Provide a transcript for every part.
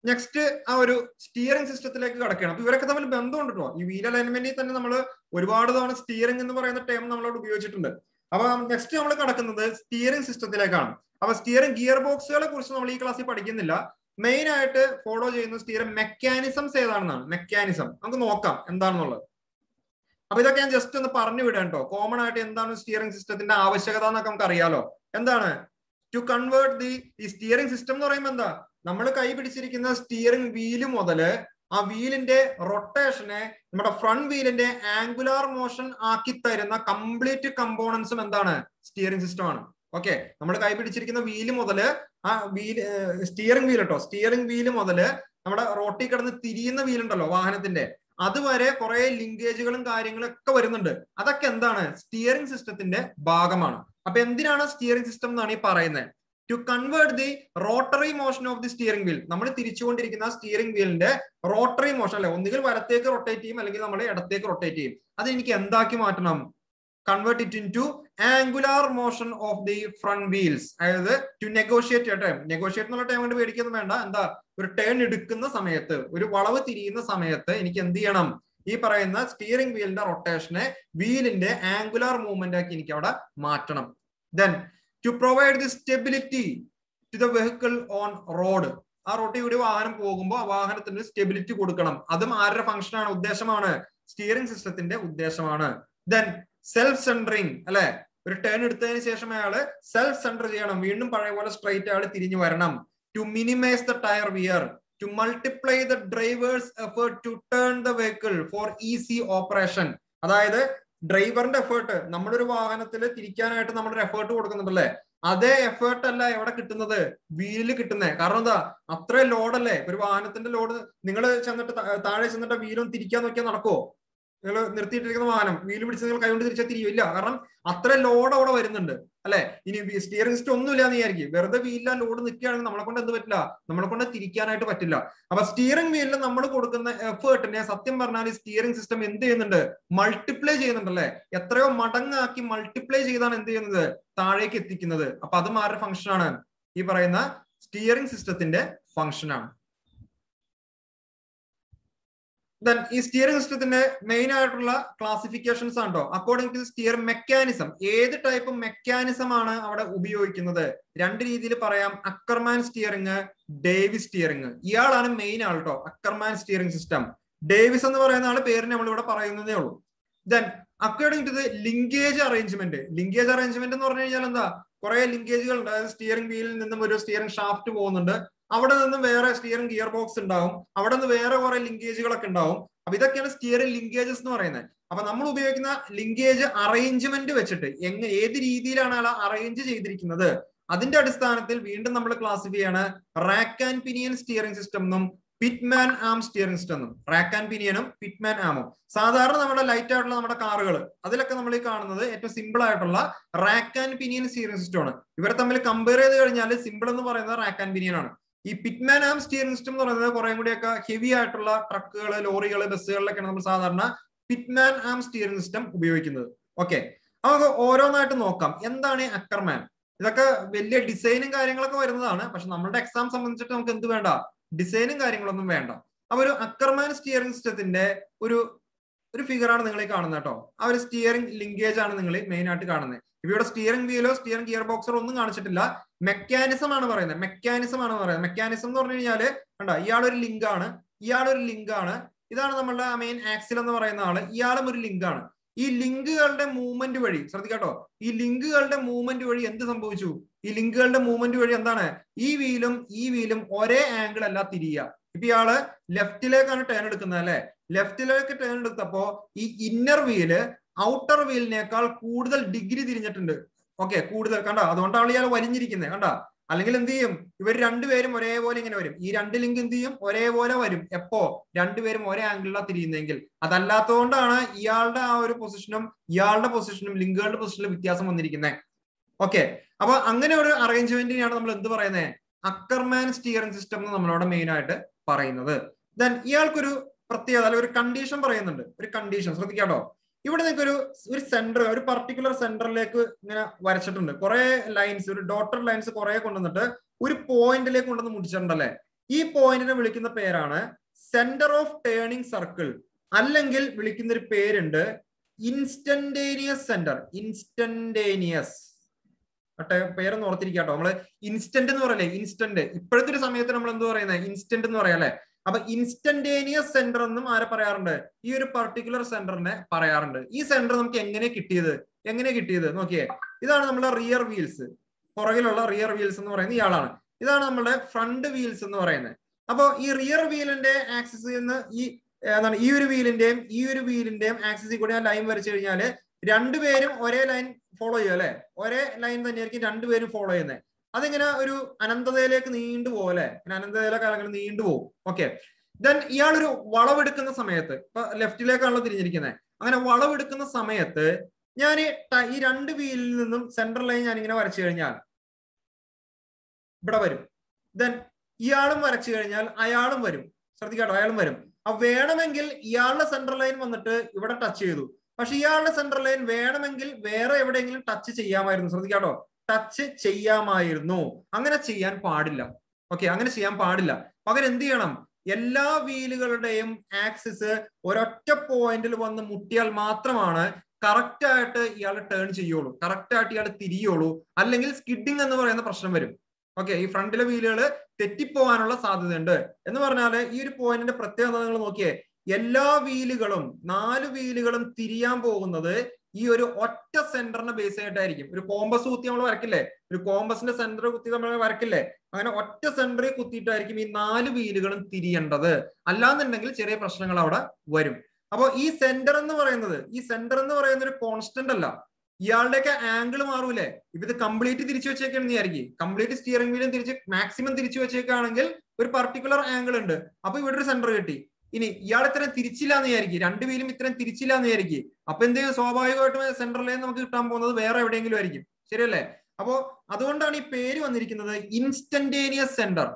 Next ആ ഒരു steering സിസ്റ്റത്തിലേക്ക് കടക്കുകയാണ്. അപ്പൊ ഇവരൊക്കെ തമ്മിൽ ബന്ധമുണ്ട് കേട്ടോ. ഈ വീൽ അലൈൻമെന്റിൽ തന്നെ നമ്മൾ ഒരുപാട് തവണ സ്റ്റിയറിംഗ് എന്ന് പറയുന്ന ടേം നമ്മളോട് ഉപയോഗിച്ചിട്ടുണ്ട്. അപ്പൊ നെക്സ്റ്റ് നമ്മൾ കടക്കുന്നത് സ്റ്റിയറിംഗ് സിസ്റ്റത്തിലേക്കാണ്. അപ്പൊ സ്റ്റിയറിംഗ് ഗിയർ ബോക്സുകളെ കുറിച്ച് നമ്മൾ ഈ ക്ലാസ്സിൽ പഠിക്കുന്നില്ല. മെയിൻ ആയിട്ട് ഫോളോ ചെയ്യുന്ന സ്റ്റിയറിംഗ് മെക്കാനിസംസ് ഏതാണെന്നാണ്. മെക്കാനിസം നമുക്ക് നോക്കാം എന്താണെന്നുള്ളത്. അപ്പൊ ഇതൊക്കെ ഞാൻ ജസ്റ്റ് ഒന്ന് പറഞ്ഞു വിടാം കേട്ടോ. കോമൺ ആയിട്ട് എന്താണ് സ്റ്റിയറിംഗ് സിസ്റ്റത്തിന്റെ ആവശ്യകത എന്നൊക്കെ നമുക്ക് അറിയാലോ. എന്താണ് ടു കൺവേർട്ട് ഈ സ്റ്റിയറിംഗ് സിസ്റ്റം എന്ന് പറയുമ്പോൾ എന്താ, നമ്മൾ കൈ പിടിച്ചിരിക്കുന്ന സ്റ്റിയറിംഗ് വീല് മുതല് ആ വീലിന്റെ റൊട്ടേഷനെ നമ്മുടെ ഫ്രണ്ട് വീലിന്റെ ആംഗുലാർ മോഷൻ ആക്കി തരുന്ന കംപ്ലീറ്റ് കമ്പോണൻസും എന്താണ്, സ്റ്റിയറിംഗ് സിസ്റ്റം ആണ്. ഓക്കെ, നമ്മൾ കൈ പിടിച്ചിരിക്കുന്ന വീല് മുതല് ആ വീല് സ്റ്റിയറിംഗ് വീൽ കേട്ടോ, സ്റ്റിയറിംഗ് വീല് മുതല് നമ്മുടെ റോട്ടിൽ കിടന്ന് തിരിയുന്ന വീലുണ്ടല്ലോ വാഹനത്തിന്റെ, അതുവരെ കുറെ ലിങ്കേജുകളും കാര്യങ്ങളും ഒക്കെ വരുന്നുണ്ട്. അതൊക്കെ എന്താണ്, സ്റ്റിയറിംഗ് സിസ്റ്റത്തിന്റെ ഭാഗമാണ്. അപ്പൊ എന്തിനാണ് സ്റ്റിയറിംഗ് സിസ്റ്റം എന്നാണ് ഈ പറയുന്നത്? To convert the rotary motion of the steering wheel. നമ്മൾ തിരിച്ചുകൊണ്ടിരിക്കുന്ന സ്റ്റിയറിംഗ് വീലിന്റെ റോട്ടറി മോഷൻ അല്ലെ, ഒന്നുകിൽ വലത്തേക്ക് റൊട്ടേറ്റ് ചെയ്യും അല്ലെങ്കിൽ നമ്മൾ ഇടത്തേക്ക് റൊട്ടേറ്റ് ചെയ്യും. അത് എനിക്ക് എന്താക്കി മാറ്റണം? Convert it into angular motion of the front wheels. അതായത് ടു നെഗോഷിയേറ്റ് ടൈം. നെഗോഷിയേറ്റ് എന്നുള്ള ടൈം കൊണ്ട് പേടിക്കൊന്നും വേണ്ട. എന്താ, ഒരു ടേൺ എടുക്കുന്ന സമയത്ത്, ഒരു വളവ് തിരിയുന്ന സമയത്ത് എനിക്ക് എന്ത് ചെയ്യണം? ഈ പറയുന്ന സ്റ്റിയറിംഗ് വീലിന്റെ റൊട്ടേഷനെ വീലിന്റെ ആംഗുലാർ മൂവ്മെന്റ് ആക്കി എനിക്ക് അവിടെ മാറ്റണം. Then to provide the stability to the vehicle on road. ആ റോഡിൽ കൂടി വാഹനം പോകുമ്പോൾ ആ വാഹനത്തിന് സ്റ്റെബിലിറ്റി കൊടുക്കണം. അതും ആരുടെ ഫംഗ്ഷനാണ്, ഉദ്ദേശമാണ്? സ്റ്റിയറിംഗ് സിസ്റ്റത്തിന്റെ ഉദ്ദേശമാണ്. ദെൻ സെൽഫ് സെൻറ്ററിങ് അല്ലെ, ഒരു ടേൺ എടുത്തതിന് ശേഷം അയാള് സെൽഫ് സെൻറ്റർ ചെയ്യണം, വീണ്ടും പഴയ പോലെ സ്ട്രൈറ്റ് അയാൾ തിരിഞ്ഞു വരണം. To minimise the tyre wear, to multiply the driver's effort to turn the vehicle for easy operation. അതായത് ഡ്രൈവറിന്റെ എഫേർട്ട്, നമ്മുടെ ഒരു വാഹനത്തിൽ തിരിക്കാനായിട്ട് നമ്മളൊരു എഫേർട്ട് കൊടുക്കുന്നുണ്ടല്ലേ, അതേ എഫേർട്ട് അല്ല എവിടെ കിട്ടുന്നത്, വീലില് കിട്ടുന്നത്. കാരണം എന്താ, അത്രയും ലോഡല്ലേ. ഒരു വാഹനത്തിന്റെ ലോഡ് നിങ്ങൾ ചെന്നിട്ട് താഴെ ചെന്നിട്ട് വീലും തിരിക്കാൻ നോക്കിയാൽ നടക്കുവോ? നിങ്ങൾ നിർത്തിയിട്ടിരിക്കുന്ന വാഹനം വീല് പിടിച്ച് നിങ്ങൾ കൈകൊണ്ട് തിരിച്ചാൽ തിരിയില്ല. കാരണം അത്ര ലോഡ് അവിടെ വരുന്നുണ്ട് അല്ലെ. ഇനി സ്റ്റിയറിംഗ് സിസ്റ്റം ഒന്നും ഇല്ലാന്ന് വിചാരിക്കും, വെറുതെ വീലിൽ ലോഡ് നിൽക്കുകയാണെങ്കിൽ നമ്മളെ കൊണ്ട് എന്ത് പറ്റില്ല, നമ്മളെ കൊണ്ട് തിരിക്കാനായിട്ട് പറ്റില്ല. അപ്പൊ സ്റ്റിയറിംഗ് വീലിൽ നമ്മൾ കൊടുക്കുന്ന എഫേർട്ടിനെ സത്യം പറഞ്ഞാൽ സ്റ്റിയറിംഗ് സിസ്റ്റം എന്ത് ചെയ്യുന്നുണ്ട്, മൾട്ടിപ്ലൈ ചെയ്യുന്നുണ്ടല്ലേ. എത്രയോ മടങ്ങാക്കി മൾട്ടിപ്ലൈ ചെയ്താണ് എന്ത് ചെയ്യുന്നത്, താഴേക്ക് എത്തിക്കുന്നത്. അപ്പൊ അതും ആരുടെ ഫംഗ്ഷനാണ്? ഈ പറയുന്ന സ്റ്റിയറിംഗ് സിസ്റ്റത്തിന്റെ ഫംഗ്ഷനാണ്. ദെൻ ഈ സ്റ്റിയറിംഗ് സിസ്റ്റത്തിന്റെ മെയിൻ ആയിട്ടുള്ള ക്ലാസിഫിക്കേഷൻസ് ആണോ. അക്കോർഡിംഗ് ടു സ്റ്റിയറിംഗ് മെക്കാനിസം, ഏത് ടൈപ്പ് മെക്കാനിസം ആണ് അവിടെ ഉപയോഗിക്കുന്നത്? രണ്ട് രീതിയിൽ പറയാം. Ackermann steering, Davis steering. ഇയാളാണ് മെയിൻ ആൾ കേട്ടോ, അക്കർമാൻ സ്റ്റിയറിംഗ് സിസ്റ്റം. ഡേവിസ് എന്ന് പറയുന്ന ആള് പേര് നമ്മൾ ഇവിടെ പറയുന്നതേ ഉള്ളൂ. Then according to the linkage arrangement. Linkage arrangement എന്ന് പറഞ്ഞു കഴിഞ്ഞാൽ എന്താ, കുറെ ലിങ്കേജുകൾ ഉണ്ട്. അതായത് സ്റ്റിയറിംഗ് വീലിൽ നിന്നും ഒരു സ്റ്റിയറിംഗ് ഷാഫ്റ്റ് പോകുന്നുണ്ട്, അവിടെ നിന്ന് വേറെ സ്റ്റിയറിംഗ് ഗിയർ ബോക്സ് ഉണ്ടാവും, അവിടെ നിന്ന് വേറെ കുറെ ലിങ്കേജുകളൊക്കെ ഉണ്ടാവും. അപ്പൊ ഇതൊക്കെയാണ് സ്റ്റിയറിംഗ് ലിങ്കേജസ് എന്ന് പറയുന്നത്. അപ്പൊ നമ്മൾ ഉപയോഗിക്കുന്ന ലിങ്കേജ് അറേഞ്ച്മെന്റ് വെച്ചിട്ട് ഏത് രീതിയിലാണ് അയാൾ അറേഞ്ച് ചെയ്തിരിക്കുന്നത്, അതിന്റെ അടിസ്ഥാനത്തിൽ വീണ്ടും നമ്മൾ ക്ലാസിഫൈ ചെയ്യാണ് rack and pinion steering system എന്നും പിറ്റ്മാൻ ആം സ്റ്റിയറിംഗ് സിസ്റ്റം എന്നും. റാക്ക് ആൻഡ് പിനിയനും പിറ്റ്മാൻ ആമും. സാധാരണ നമ്മുടെ ലൈറ്റ് ആയിട്ടുള്ള നമ്മുടെ കാറുകൾ, അതിലൊക്കെ നമ്മൾ ഈ കാണുന്നത് ഏറ്റവും സിമ്പിൾ ആയിട്ടുള്ള rack and pinion steering system ആണ്. ഇവരെ തമ്മിൽ കമ്പയർ ചെയ്ത് കഴിഞ്ഞാൽ സിമ്പിൾ എന്ന് പറയുന്നത് റാക്ക് ആൻഡ് പിനിയൻ ആണ്. ഈ പിറ്റ്മാൻ ആം സ്റ്റിയറിംഗ് സിസ്റ്റം എന്ന് പറയുന്നത് കുറെ കൂടിയൊക്കെ ഹെവി ആയിട്ടുള്ള ട്രക്കുകൾ, ലോറികൾ, ബസ്സുകളിലൊക്കെയാണ് നമ്മൾ സാധാരണ പിറ്റ്മാൻ ആം സ്റ്റിയറിംഗ് സിസ്റ്റം ഉപയോഗിക്കുന്നത്. ഓക്കെ, നമുക്ക് ഓരോന്നായിട്ട് നോക്കാം. എന്താണ് അക്കർമാൻ? ഇതൊക്കെ വലിയ ഡിസൈനും കാര്യങ്ങളൊക്കെ വരുന്നതാണ്. പക്ഷെ നമ്മുടെ എക്സാം സംബന്ധിച്ചിട്ട് നമുക്ക് എന്ത് വേണ്ട, ഡിസൈനും കാര്യങ്ങളൊന്നും വേണ്ട. അപ്പൊ ഒരു അക്കർമാൻ സ്റ്റിയറിംഗ് സിസ്റ്റത്തിന്റെ ഒരു ഫിഗറാണ് നിങ്ങൾ ഈ കാണുന്നത് കേട്ടോ. ആ ഒരു സ്റ്റിയറിംഗ് ലിങ്കേജ് ആണ് നിങ്ങൾ മെയിൻ ആയിട്ട് കാണുന്നത്. ഇവിടെ സ്റ്റിയറിംഗ് വീലോ സ്റ്റിയറിംഗ് ഗിയർ ബോക്സോ ഒന്നും കാണിച്ചിട്ടില്ല. മെക്കാനിസം ആണ് പറയുന്നത്. മെക്കാനിസം എന്ന് പറഞ്ഞു കഴിഞ്ഞാല് കണ്ടോ, ഇയാളൊരു ലിങ്ക് ആണ്, ഇയാളൊരു ലിങ്ക് ആണ്, ഇതാണ് നമ്മളുടെ മെയിൻ ആക്സിൽ എന്ന് പറയുന്ന ആള്, ഇയാളും ഒരു ലിങ്ക് ആണ്. ഈ ലിങ്കുകളുടെ മൂവ്മെന്റ് വഴി ശ്രദ്ധിക്കാട്ടോ, ഈ ലിങ്കുകളുടെ മൂവ്മെന്റ് വഴി എന്ത് സംഭവിച്ചു? ഈ ലിങ്കുകളുടെ മൂവ്മെന്റ് വഴി എന്താണ്, ഈ വീലും ഒരേ ആംഗിൾ അല്ല തിരിയുക. ഇപ്പൊ ഇയാള് ലെഫ്റ്റിലേക്കാണ് ടേൺ എടുക്കുന്നത് അല്ലെ. ലെഫ്റ്റിലേക്ക് ടേൺ എടുത്തപ്പോ ഈ ഇന്നർ വീല് ഔട്ടർ വീലിനേക്കാൾ കൂടുതൽ ഡിഗ്രി തിരിഞ്ഞിട്ടുണ്ട്. ഓക്കെ, കൂടുതൽ കണ്ടോ, അതുകൊണ്ടാണ് ഇയാൾ വലിഞ്ഞിരിക്കുന്നത് കണ്ടോ. അല്ലെങ്കിൽ എന്ത് ചെയ്യും, ഇവർ രണ്ടുപേരും ഒരേപോലെ ഇങ്ങനെ വരും. ഈ രണ്ട് ലിങ്ക് എന്ത് ചെയ്യും, ഒരേപോലെ വരും. എപ്പോ രണ്ടുപേരും ഒരേ ആംഗിളിലാണ് തിരിയുന്നതെങ്കിൽ. അതല്ലാത്തതുകൊണ്ടാണ് ഇയാളുടെ ആ ഒരു പൊസിഷനും ഇയാളുടെ പൊസിഷനും ലിങ്കുകളുടെ പൊസിഷനിലും വ്യത്യാസം വന്നിരിക്കുന്നത്. ഓക്കെ, അപ്പൊ അങ്ങനെ ഒരു അറേഞ്ച്മെന്റിനെയാണ് നമ്മൾ എന്ത് പറയുന്നത്, അക്കർമാൻ സ്റ്റിയറിംഗ് സിസ്റ്റം എന്ന് നമ്മളോട് മെയിൻ ആയിട്ട് പറയുന്നത്. ദെൻ ഇയാൾക്കൊരു പ്രത്യേകത, ഒരു കണ്ടീഷൻ പറയുന്നുണ്ട്. ഒരു കണ്ടീഷൻ ശ്രദ്ധിക്കാട്ടോ. ഇവിടെ നിങ്ങൾക്ക് ഒരു സെന്റർ, ഒരു പർട്ടിക്കുലർ സെന്ററിലേക്ക് ഇങ്ങനെ വരച്ചിട്ടുണ്ട്. കുറെ ലൈൻസ്, ഒരു ഡോട്ടർ ലൈൻസ് കുറെ കൊണ്ടുവന്നിട്ട് ഒരു പോയിന്റിലേക്ക് കൊണ്ടുവന്ന് മുടിച്ചിട്ടുണ്ടല്ലേ. ഈ പോയിന്റിനെ വിളിക്കുന്ന പേരാണ് സെന്റർ ഓഫ് ടേണിംഗ് സർക്കിൾ, അല്ലെങ്കിൽ വിളിക്കുന്ന ഒരു പേരുണ്ട് ഇൻസ്റ്റന്റേനിയസ് സെന്റർ. ഇൻസ്റ്റന്റേനിയസ് പേരൊന്ന് ഓർത്തിരിക്കാട്ടോ. നമ്മള് ഇൻസ്റ്റന്റ് എന്ന് പറയല്ലേ, ഇൻസ്റ്റന്റ്. ഇപ്പോഴത്തെ ഒരു സമയത്ത് നമ്മൾ എന്ത് പറയുന്നത്, ഇൻസ്റ്റന്റ് എന്ന് പറയാം അല്ലെ. അപ്പൊ ഇൻസ്റ്റന്റേനിയസ് സെന്റർ എന്നും ആരെ പറയാറുണ്ട്, ഈ ഒരു പർട്ടിക്കുലർ സെന്ററിനെ പറയാറുണ്ട്. ഈ സെന്റർ നമുക്ക് എങ്ങനെ കിട്ടിയത് നോക്കിയേ. ഇതാണ് നമ്മുടെ റിയർ വീൽസ്, പുറകിലുള്ള റിയർ വീൽസ് എന്ന് പറയുന്നത് ഇയാളാണ്. ഇതാണ് നമ്മുടെ ഫ്രണ്ട് വീൽസ് എന്ന് പറയുന്നത്. അപ്പൊ ഈ റിയർ വീലിന്റെ ആക്സിസിൽ നിന്ന് ഈ ഒരു വീലിന്റെയും ആക്സിസിൽ കൂടി ആ ലൈൻ വരച്ചു കഴിഞ്ഞാല് രണ്ടുപേരും ഒരേ ലൈൻ ഫോളോ ചെയ്യും അല്ലെ. ഒരേ ലൈൻ തന്നെയായിരിക്കും രണ്ടുപേരും ഫോളോ ചെയ്യുന്നത്. അതിങ്ങനെ ഒരു അനന്തതയിലേക്ക് നീണ്ടുപോകും അല്ലെ, അനന്തതയിലേക്ക് അങ്ങനെ നീണ്ടുപോകും. ഓക്കെ, ദെൻ ഇയാളൊരു വളവെടുക്കുന്ന സമയത്ത്, ഇപ്പൊ ലെഫ്റ്റിലേക്കാണല്ലോ തിരിഞ്ഞിരിക്കുന്നത്, അങ്ങനെ വളവെടുക്കുന്ന സമയത്ത് ഞാൻ ഈ രണ്ട് വീലിൽ നിന്നും സെൻട്രൽ ലൈൻ ഞാൻ ഇങ്ങനെ വരച്ചു കഴിഞ്ഞാൽ ഇവിടെ വരും. ദെൻ ഇയാളും വരച്ചു കഴിഞ്ഞാൽ അയാളും വരും. ശ്രദ്ധിക്കാട്ടോ, അയാളും വരും. അപ്പൊ വേണമെങ്കിൽ ഇയാളുടെ സെൻട്രൽ ലൈൻ വന്നിട്ട് ഇവിടെ ടച്ച് ചെയ്തു, പക്ഷെ ഇയാളുടെ സെൻട്രൽ ലൈൻ വേണമെങ്കിൽ വേറെ എവിടെയെങ്കിലും ടച്ച് ചെയ്യാമായിരുന്നു. ശ്രദ്ധിക്കാട്ടോ, ടച്ച് ചെയ്യാമായിരുന്നു. അങ്ങനെ ചെയ്യാൻ പാടില്ല. ഓക്കെ, അങ്ങനെ ചെയ്യാൻ പാടില്ല. പകരം എന്ത് ചെയ്യണം, എല്ലാ വീലുകളുടെയും ആക്സിസ് ഒരൊറ്റ പോയിന്റിൽ വന്ന് മുട്ടിയാൽ മാത്രമാണ് കറക്റ്റ് ആയിട്ട് ഇയാൾ ടേൺ ചെയ്യുള്ളൂ, കറക്റ്റ് ആയിട്ട് ഇയാൾ തിരിയുള്ളൂ. അല്ലെങ്കിൽ സ്കിഡിങ് എന്ന് പറയുന്ന പ്രശ്നം വരും. ഓക്കെ, ഈ ഫ്രണ്ടിലെ വീലുകൾ തെറ്റിപ്പോകാനുള്ള സാധ്യതയുണ്ട്. എന്ന് പറഞ്ഞാല് ഈ ഒരു പോയിന്റിന്റെ പ്രത്യേകത നിങ്ങൾ നോക്കിയേ, എല്ലാ വീലുകളും 4 വീലുകളും തിരിയാൻ പോകുന്നത് ഈ ഒരു ഒറ്റ സെന്ററിനെ ബേസ് ആയിട്ടായിരിക്കും. ഒരു കോമ്പസ് കുത്തി നമ്മൾ വരക്കില്ലേ, ഒരു കോമ്പസിന്റെ സെന്റർ കുത്തി നമ്മൾ വരക്കില്ലേ, അങ്ങനെ ഒറ്റ സെന്ററിൽ കുത്തിയിട്ടായിരിക്കും ഈ 4 വീലുകളും തിരിയേണ്ടത്. അല്ലാന്നുണ്ടെങ്കിൽ ചെറിയ പ്രശ്നങ്ങൾ അവിടെ വരും. അപ്പൊ ഈ സെന്റർ എന്ന് പറയുന്നത് ഒരു കോൺസ്റ്റന്റ് അല്ല. ഇയാളുടെയൊക്കെ ആംഗിൾ മാറൂലേ. ഇപ്പൊ ഇത് കംപ്ലീറ്റ് തിരിച്ചു വെച്ചേക്കാണെന്ന് വിചാരിക്കും, കംപ്ലീറ്റ് സ്റ്റിയറിംഗ് വീലും മാക്സിമം തിരിച്ചു വെച്ചേക്കാണെങ്കിൽ ഒരു പർട്ടിക്കുലർ ആംഗിൾ ഉണ്ട്. അപ്പൊ ഇവിടെ ഒരു സെന്റർ കിട്ടി. ഇനി ഇയാൾ ഇത്രയും തിരിച്ചില്ല എന്ന് വിചാരിക്കും, രണ്ട് വീലും ഇത്രയും തിരിച്ചില്ല എന്ന് വിചാരിക്കും. അപ്പൊ എന്ത് ചെയ്യും, സ്വാഭാവികമായിട്ടും സെന്ററിലേക്ക് നമുക്ക് കിട്ടാൻ പോകുന്നത് വേറെ എവിടെയെങ്കിലും ആയിരിക്കും. ശരിയല്ലേ? അപ്പോ അതുകൊണ്ടാണ് ഈ പേര് വന്നിരിക്കുന്നത് ഇൻസ്റ്റന്റേനിയസ് സെന്റർ.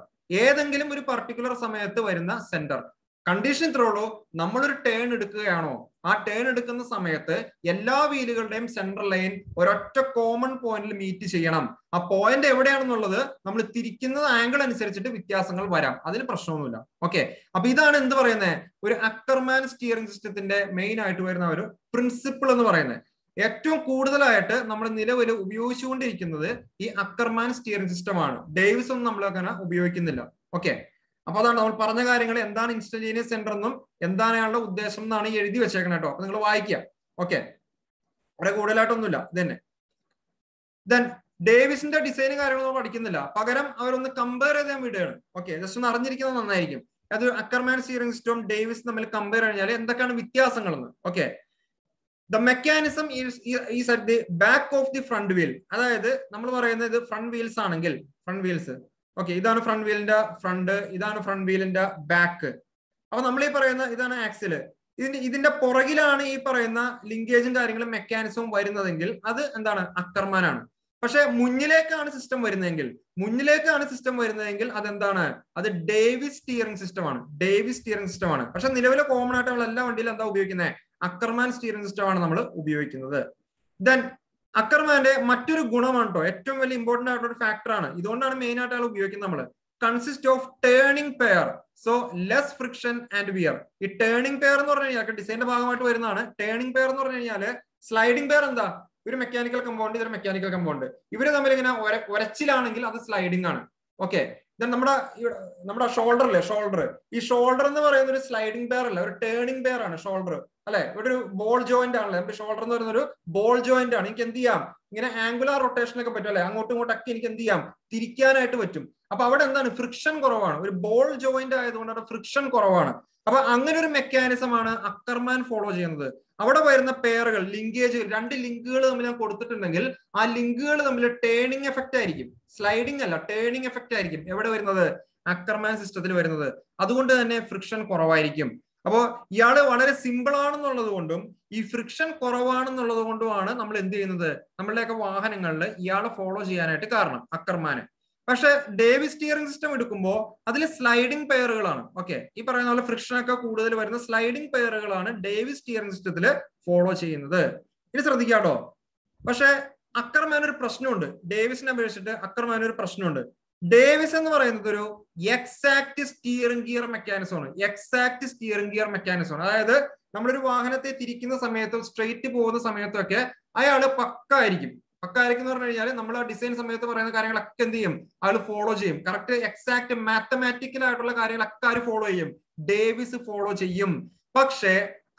ഏതെങ്കിലും ഒരു പർട്ടിക്കുലർ സമയത്ത് വരുന്ന സെന്റർ. കണ്ടീഷൻ ഇത്രേ ഉള്ളൂ, നമ്മളൊരു ടേൺ എടുക്കുകയാണോ, ആ ടേൺ എടുക്കുന്ന സമയത്ത് എല്ലാ വീലുകളുടെയും സെൻട്രൽ ലൈൻ ഒരൊറ്റ കോമൺ പോയിന്റിൽ മീറ്റ് ചെയ്യണം. ആ പോയിന്റ് എവിടെയാണെന്നുള്ളത് നമ്മൾ തിരിക്കുന്ന ആംഗിൾ അനുസരിച്ചിട്ട് വ്യത്യാസങ്ങൾ വരാം, അതിന് പ്രശ്നമൊന്നുമില്ല. ഓക്കെ, അപ്പൊ ഇതാണ് എന്ത് പറയുന്നത്, ഒരു അക്കർമാൻ സ്റ്റിയറിംഗ് സിസ്റ്റത്തിന്റെ മെയിൻ ആയിട്ട് വരുന്ന ഒരു പ്രിൻസിപ്പിൾ എന്ന് പറയുന്നത്. ഏറ്റവും കൂടുതലായിട്ട് നമ്മൾ നിലവിൽ ഉപയോഗിച്ചുകൊണ്ടിരിക്കുന്നത് ഈ അക്കർമാൻ സ്റ്റിയറിംഗ് സിസ്റ്റം ആണ്. ഡേവിസ് ഒന്നും നമ്മൾ അങ്ങനെ ഉപയോഗിക്കുന്നില്ല. ഓക്കെ, അപ്പൊ അതാണ് നമ്മൾ പറഞ്ഞ കാര്യങ്ങൾ. എന്താണ് ഇൻസ്റ്റന്റേനിയസ് സെന്റർ എന്നും എന്താണ് അയാളുടെ ഉദ്ദേശം എന്നാണ് എഴുതി വെച്ചേക്കണം കേട്ടോ. അപ്പൊ നിങ്ങൾ വായിക്കുക. ഓക്കെ, അവിടെ കൂടുതലായിട്ടൊന്നുമില്ല. ദെൻ ഡേവിസിന്റെ ഡിസൈനും കാര്യങ്ങളൊന്നും പഠിക്കുന്നില്ല, പകരം അവരൊന്ന് കമ്പയർ ചെയ്താൽ വിടുകയാണ്. ഓക്കെ, ജസ്റ്റ് ഒന്ന് അറിഞ്ഞിരിക്കുന്നത് നന്നായിരിക്കും. അത് അക്കർമാൻ സ്റ്റിയറിംഗ് സിസ്റ്റവും ഡേവിസ് തമ്മിൽ കമ്പയർ കഴിഞ്ഞാൽ എന്തൊക്കെയാണ് വ്യത്യാസങ്ങളെന്ന്. Okay, the mechanism is at the back of the front wheel. അതായത് നമ്മൾ പറയുന്നത് ഫ്രണ്ട് വീൽസ് ആണെങ്കിൽ, ഫ്രണ്ട് വീൽസ് ഓക്കെ, ഇതാണ് ഫ്രണ്ട് വീലിന്റെ ഫ്രണ്ട്, ഇതാണ് ഫ്രണ്ട് വീലിന്റെ ബാക്ക്. അപ്പൊ നമ്മൾ ഈ പറയുന്ന ഇതാണ് ആക്സില്. ഇതിന്റെ പുറകിലാണ് ഈ പറയുന്ന ലിങ്കേജും കാര്യങ്ങളും മെക്കാനിസവും വരുന്നതെങ്കിൽ അത് എന്താണ്, അക്കർമാനാണ്. പക്ഷെ മുന്നിലേക്കാണ് സിസ്റ്റം വരുന്നതെങ്കിൽ അതെന്താണ്, അത് ഡേവിസ് സ്റ്റിയറിംഗ് സിസ്റ്റം ആണ്. പക്ഷെ നിലവിലെ കോമൺ ആയിട്ട് നമ്മൾ എല്ലാ വണ്ടിയിലും എന്താ ഉപയോഗിക്കുന്നത്, അക്കർമാൻ സ്റ്റിയറിംഗ് സിസ്റ്റം ആണ് നമ്മൾ ഉപയോഗിക്കുന്നത്. ദെൻ അക്കർമാന്റെ മറ്റൊരു ഗുണമാണ് കേട്ടോ, ഏറ്റവും വലിയ ഇമ്പോർട്ടന്റ് ആയിട്ടുള്ള ഒരു ഫാക്ടർ ആണ്. ഇതുകൊണ്ടാണ് മെയിൻ ആയിട്ട് ആൾ ഉപയോഗിക്കുന്നത്. നമ്മൾ consist of turning pair, so less friction and wear. ഈ ടേണിംഗ് പെയർ എന്ന് പറഞ്ഞു കഴിഞ്ഞാൽ ഡിസൈനിന്റെ ഭാഗമായിട്ട് വരുന്നതാണ്. ടേണിംഗ് പെയർ എന്ന് പറഞ്ഞു കഴിഞ്ഞാല് സ്ലൈഡിംഗ് പെയർ എന്താ, ഒരു മെക്കാനിക്കൽ കമ്പൗണ്ട്, ഇതൊരു മെക്കാനിക്കൽ കമ്പൗണ്ട്. ഇവര് തമ്മിൽ ഇങ്ങനെ ഉരച്ചിലാണെങ്കിൽ അത് സ്ലൈഡിംഗ് ആണ്. ഓക്കെ, നമ്മുടെ ഷോൾഡർ, ഈ ഷോൾഡർ എന്ന് പറയുന്ന ഒരു സ്ലൈഡിംഗ് പെയർ അല്ല, ഒരു ടേണിംഗ് പെയർ ആണ് ഷോൾഡർ അല്ലെ. ഇവിടെ ഒരു ബോൾ ജോയിന്റ് ആണല്ലേ, നമ്മുടെ ഷോൾഡർ എന്ന് പറയുന്ന ഒരു ബോൾ ജോയിന്റ് ആണ്. എനിക്ക് എന്ത് ചെയ്യാം, ഇങ്ങനെ ആംഗുലാർ റൊട്ടേഷൻ ഒക്കെ പറ്റും അല്ലെ, അങ്ങോട്ടും ഇങ്ങോട്ടൊക്കെ എനിക്ക് എന്ത് ചെയ്യാം, തിരിക്കാനായിട്ട് പറ്റും. അപ്പൊ അവിടെ എന്താണ്, ഫ്രിക്ഷൻ കുറവാണ്. ഒരു ബോൾ ജോയിന്റ് ആയതുകൊണ്ട് അവിടെ ഫ്രിക്ഷൻ കുറവാണ്. അപ്പൊ അങ്ങനെ ഒരു മെക്കാനിസം ആണ് അക്കർമാൻ ഫോളോ ചെയ്യുന്നത്. അവിടെ വരുന്ന പെയറുകൾ, ലിങ്കേജ്, രണ്ട് ലിങ്കുകൾ തമ്മിൽ ഞാൻ കൊടുത്തിട്ടുണ്ടെങ്കിൽ ആ ലിങ്കുകൾ തമ്മിൽ ടേണിംഗ് എഫക്റ്റ് ആയിരിക്കും, സ്ലൈഡിംഗ് അല്ല, ടേണിംഗ് എഫക്റ്റ് ആയിരിക്കും എവിടെ വരുന്നത്, അക്കർമാൻ സിസ്റ്റത്തിൽ വരുന്നത്. അതുകൊണ്ട് തന്നെ ഫ്രിക്ഷൻ കുറവായിരിക്കും. അപ്പോ ഇയാള് വളരെ സിമ്പിൾ ആണെന്നുള്ളത് കൊണ്ടും ഈ ഫ്രിക്ഷൻ കുറവാണെന്നുള്ളത് കൊണ്ടുമാണ് നമ്മൾ എന്ത് ചെയ്യുന്നത്, നമ്മളുടെയൊക്കെ വാഹനങ്ങളിൽ ഇയാളെ ഫോളോ ചെയ്യാനായിട്ട് കാരണം, അക്കർമാന്. പക്ഷെ ഡേവിസ് സ്റ്റിയറിംഗ് സിസ്റ്റം എടുക്കുമ്പോൾ അതിൽ സ്ലൈഡിംഗ് പെയറുകളാണ്. ഓക്കെ, ഈ പറയുന്ന പോലെ ഫ്രിക്ഷൻ ഒക്കെ കൂടുതൽ വരുന്ന സ്ലൈഡിംഗ് പെയറുകളാണ് ഡേവിസ് സ്റ്റിയറിംഗ് സിസ്റ്റത്തിൽ ഫോളോ ചെയ്യുന്നത്. ഇനി ശ്രദ്ധിക്കാട്ടോ. പക്ഷെ അക്കർമാൻ ഒരു പ്രശ്നമുണ്ട്, ഡേവിസിനെ അപേക്ഷിച്ചിട്ട് അക്കർമാൻ ഒരു പ്രശ്നമുണ്ട്. ഡേവിസ് എന്ന് പറയുന്നത് ഒരു എക്സാക്ട് സ്റ്റിയറിംഗ് ഗിയർ മെക്കാനിസം ആണ്. എക്സാക്ട് സ്റ്റിയറിംഗ് ഗിയർ മെക്കാനിസം ആണ്. അതായത് നമ്മളൊരു വാഹനത്തെ തിരിക്കുന്ന സമയത്തും സ്ട്രെയിറ്റ് പോകുന്ന സമയത്തും ഒക്കെ അയാള് പക്കായിരിക്കും. പക്കായിരിക്കും എന്ന് പറഞ്ഞു കഴിഞ്ഞാൽ നമ്മൾ ആ ഡിസൈൻ സമയത്ത് പറയുന്ന കാര്യങ്ങളൊക്കെ എന്ത് ചെയ്യും, അയാൾ ഫോളോ ചെയ്യും. കറക്റ്റ് എക്സാക്ട് മാത്തമാറ്റിക്കൽ ആയിട്ടുള്ള കാര്യങ്ങളൊക്കെ ആര് ഫോളോ ചെയ്യും, ഡേവിസ് ഫോളോ ചെയ്യും. പക്ഷേ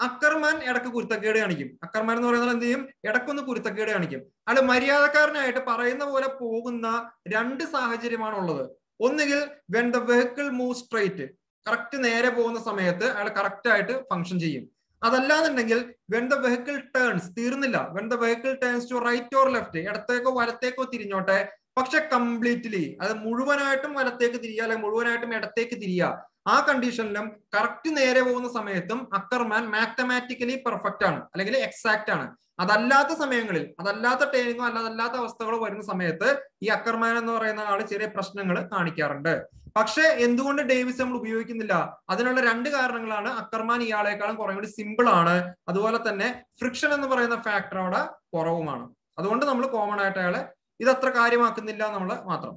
അക്കർമാൻ ഇടക്ക് കുരുത്തക്കേട് കാണിക്കും. അക്കർമാൻ എന്ന് പറയുന്നത് എന്ത് ചെയ്യും, ഇടക്കൊന്ന് കുരുത്തക്കേട് കാണിക്കും. അയാൾ മര്യാദക്കാരനായിട്ട് പറയുന്ന പോലെ പോകുന്ന രണ്ട് സാഹചര്യമാണ് ഉള്ളത്. ഒന്നുകിൽ when the vehicle move straight, correct നേരെ പോകുന്ന സമയത്ത് അയാൾ കറക്റ്റ് ആയിട്ട് ഫംഗ്ഷൻ ചെയ്യും. അതല്ലാന്നുണ്ടെങ്കിൽ വെൻ ദ വെഹിക്കിൾ ടേൺസ്, തീർന്നില്ല, when the vehicle turns to right or left, ഇടത്തേക്കോ വലത്തേക്കോ തിരിഞ്ഞോട്ടെ, പക്ഷെ കംപ്ലീറ്റ്ലി അത് മുഴുവനായിട്ടും വലത്തേക്ക് തിരിയുക അല്ലെങ്കിൽ മുഴുവനായിട്ടും ഇടത്തേക്ക് തിരിയുക, ആ കണ്ടീഷനിലും കറക്റ്റ് നേരെ പോകുന്ന സമയത്തും അക്കർമാൻ മാത്തമാറ്റിക്കലി പെർഫെക്റ്റ് ആണ് അല്ലെങ്കിൽ എക്സാക്ട് ആണ്. അതല്ലാത്ത സമയങ്ങളിൽ, അതല്ലാത്ത ടേണിങ്ങോ അതല്ലാത്ത അവസ്ഥകളോ വരുന്ന സമയത്ത് ഈ അക്കർമാൻ എന്ന് പറയുന്ന ആള് ചെറിയ പ്രശ്നങ്ങൾ കാണിക്കാറുണ്ട്. പക്ഷെ എന്തുകൊണ്ട് ഡേവിസ് നമ്മൾ ഉപയോഗിക്കുന്നില്ല? അതിനുള്ള രണ്ട് കാരണങ്ങളാണ്. അക്കർമാൻ ഇയാളെക്കാളും കുറേ കൂടി സിമ്പിൾ ആണ്, അതുപോലെ തന്നെ ഫ്രിക്ഷൻ എന്ന് പറയുന്ന ഫാക്ടർ അവിടെ കുറവുമാണ്. അതുകൊണ്ട് നമ്മൾ കോമൺ ആയിട്ട് അയാളെ ഇതത്ര കാര്യമാക്കുന്നില്ല നമ്മൾ മാത്രം.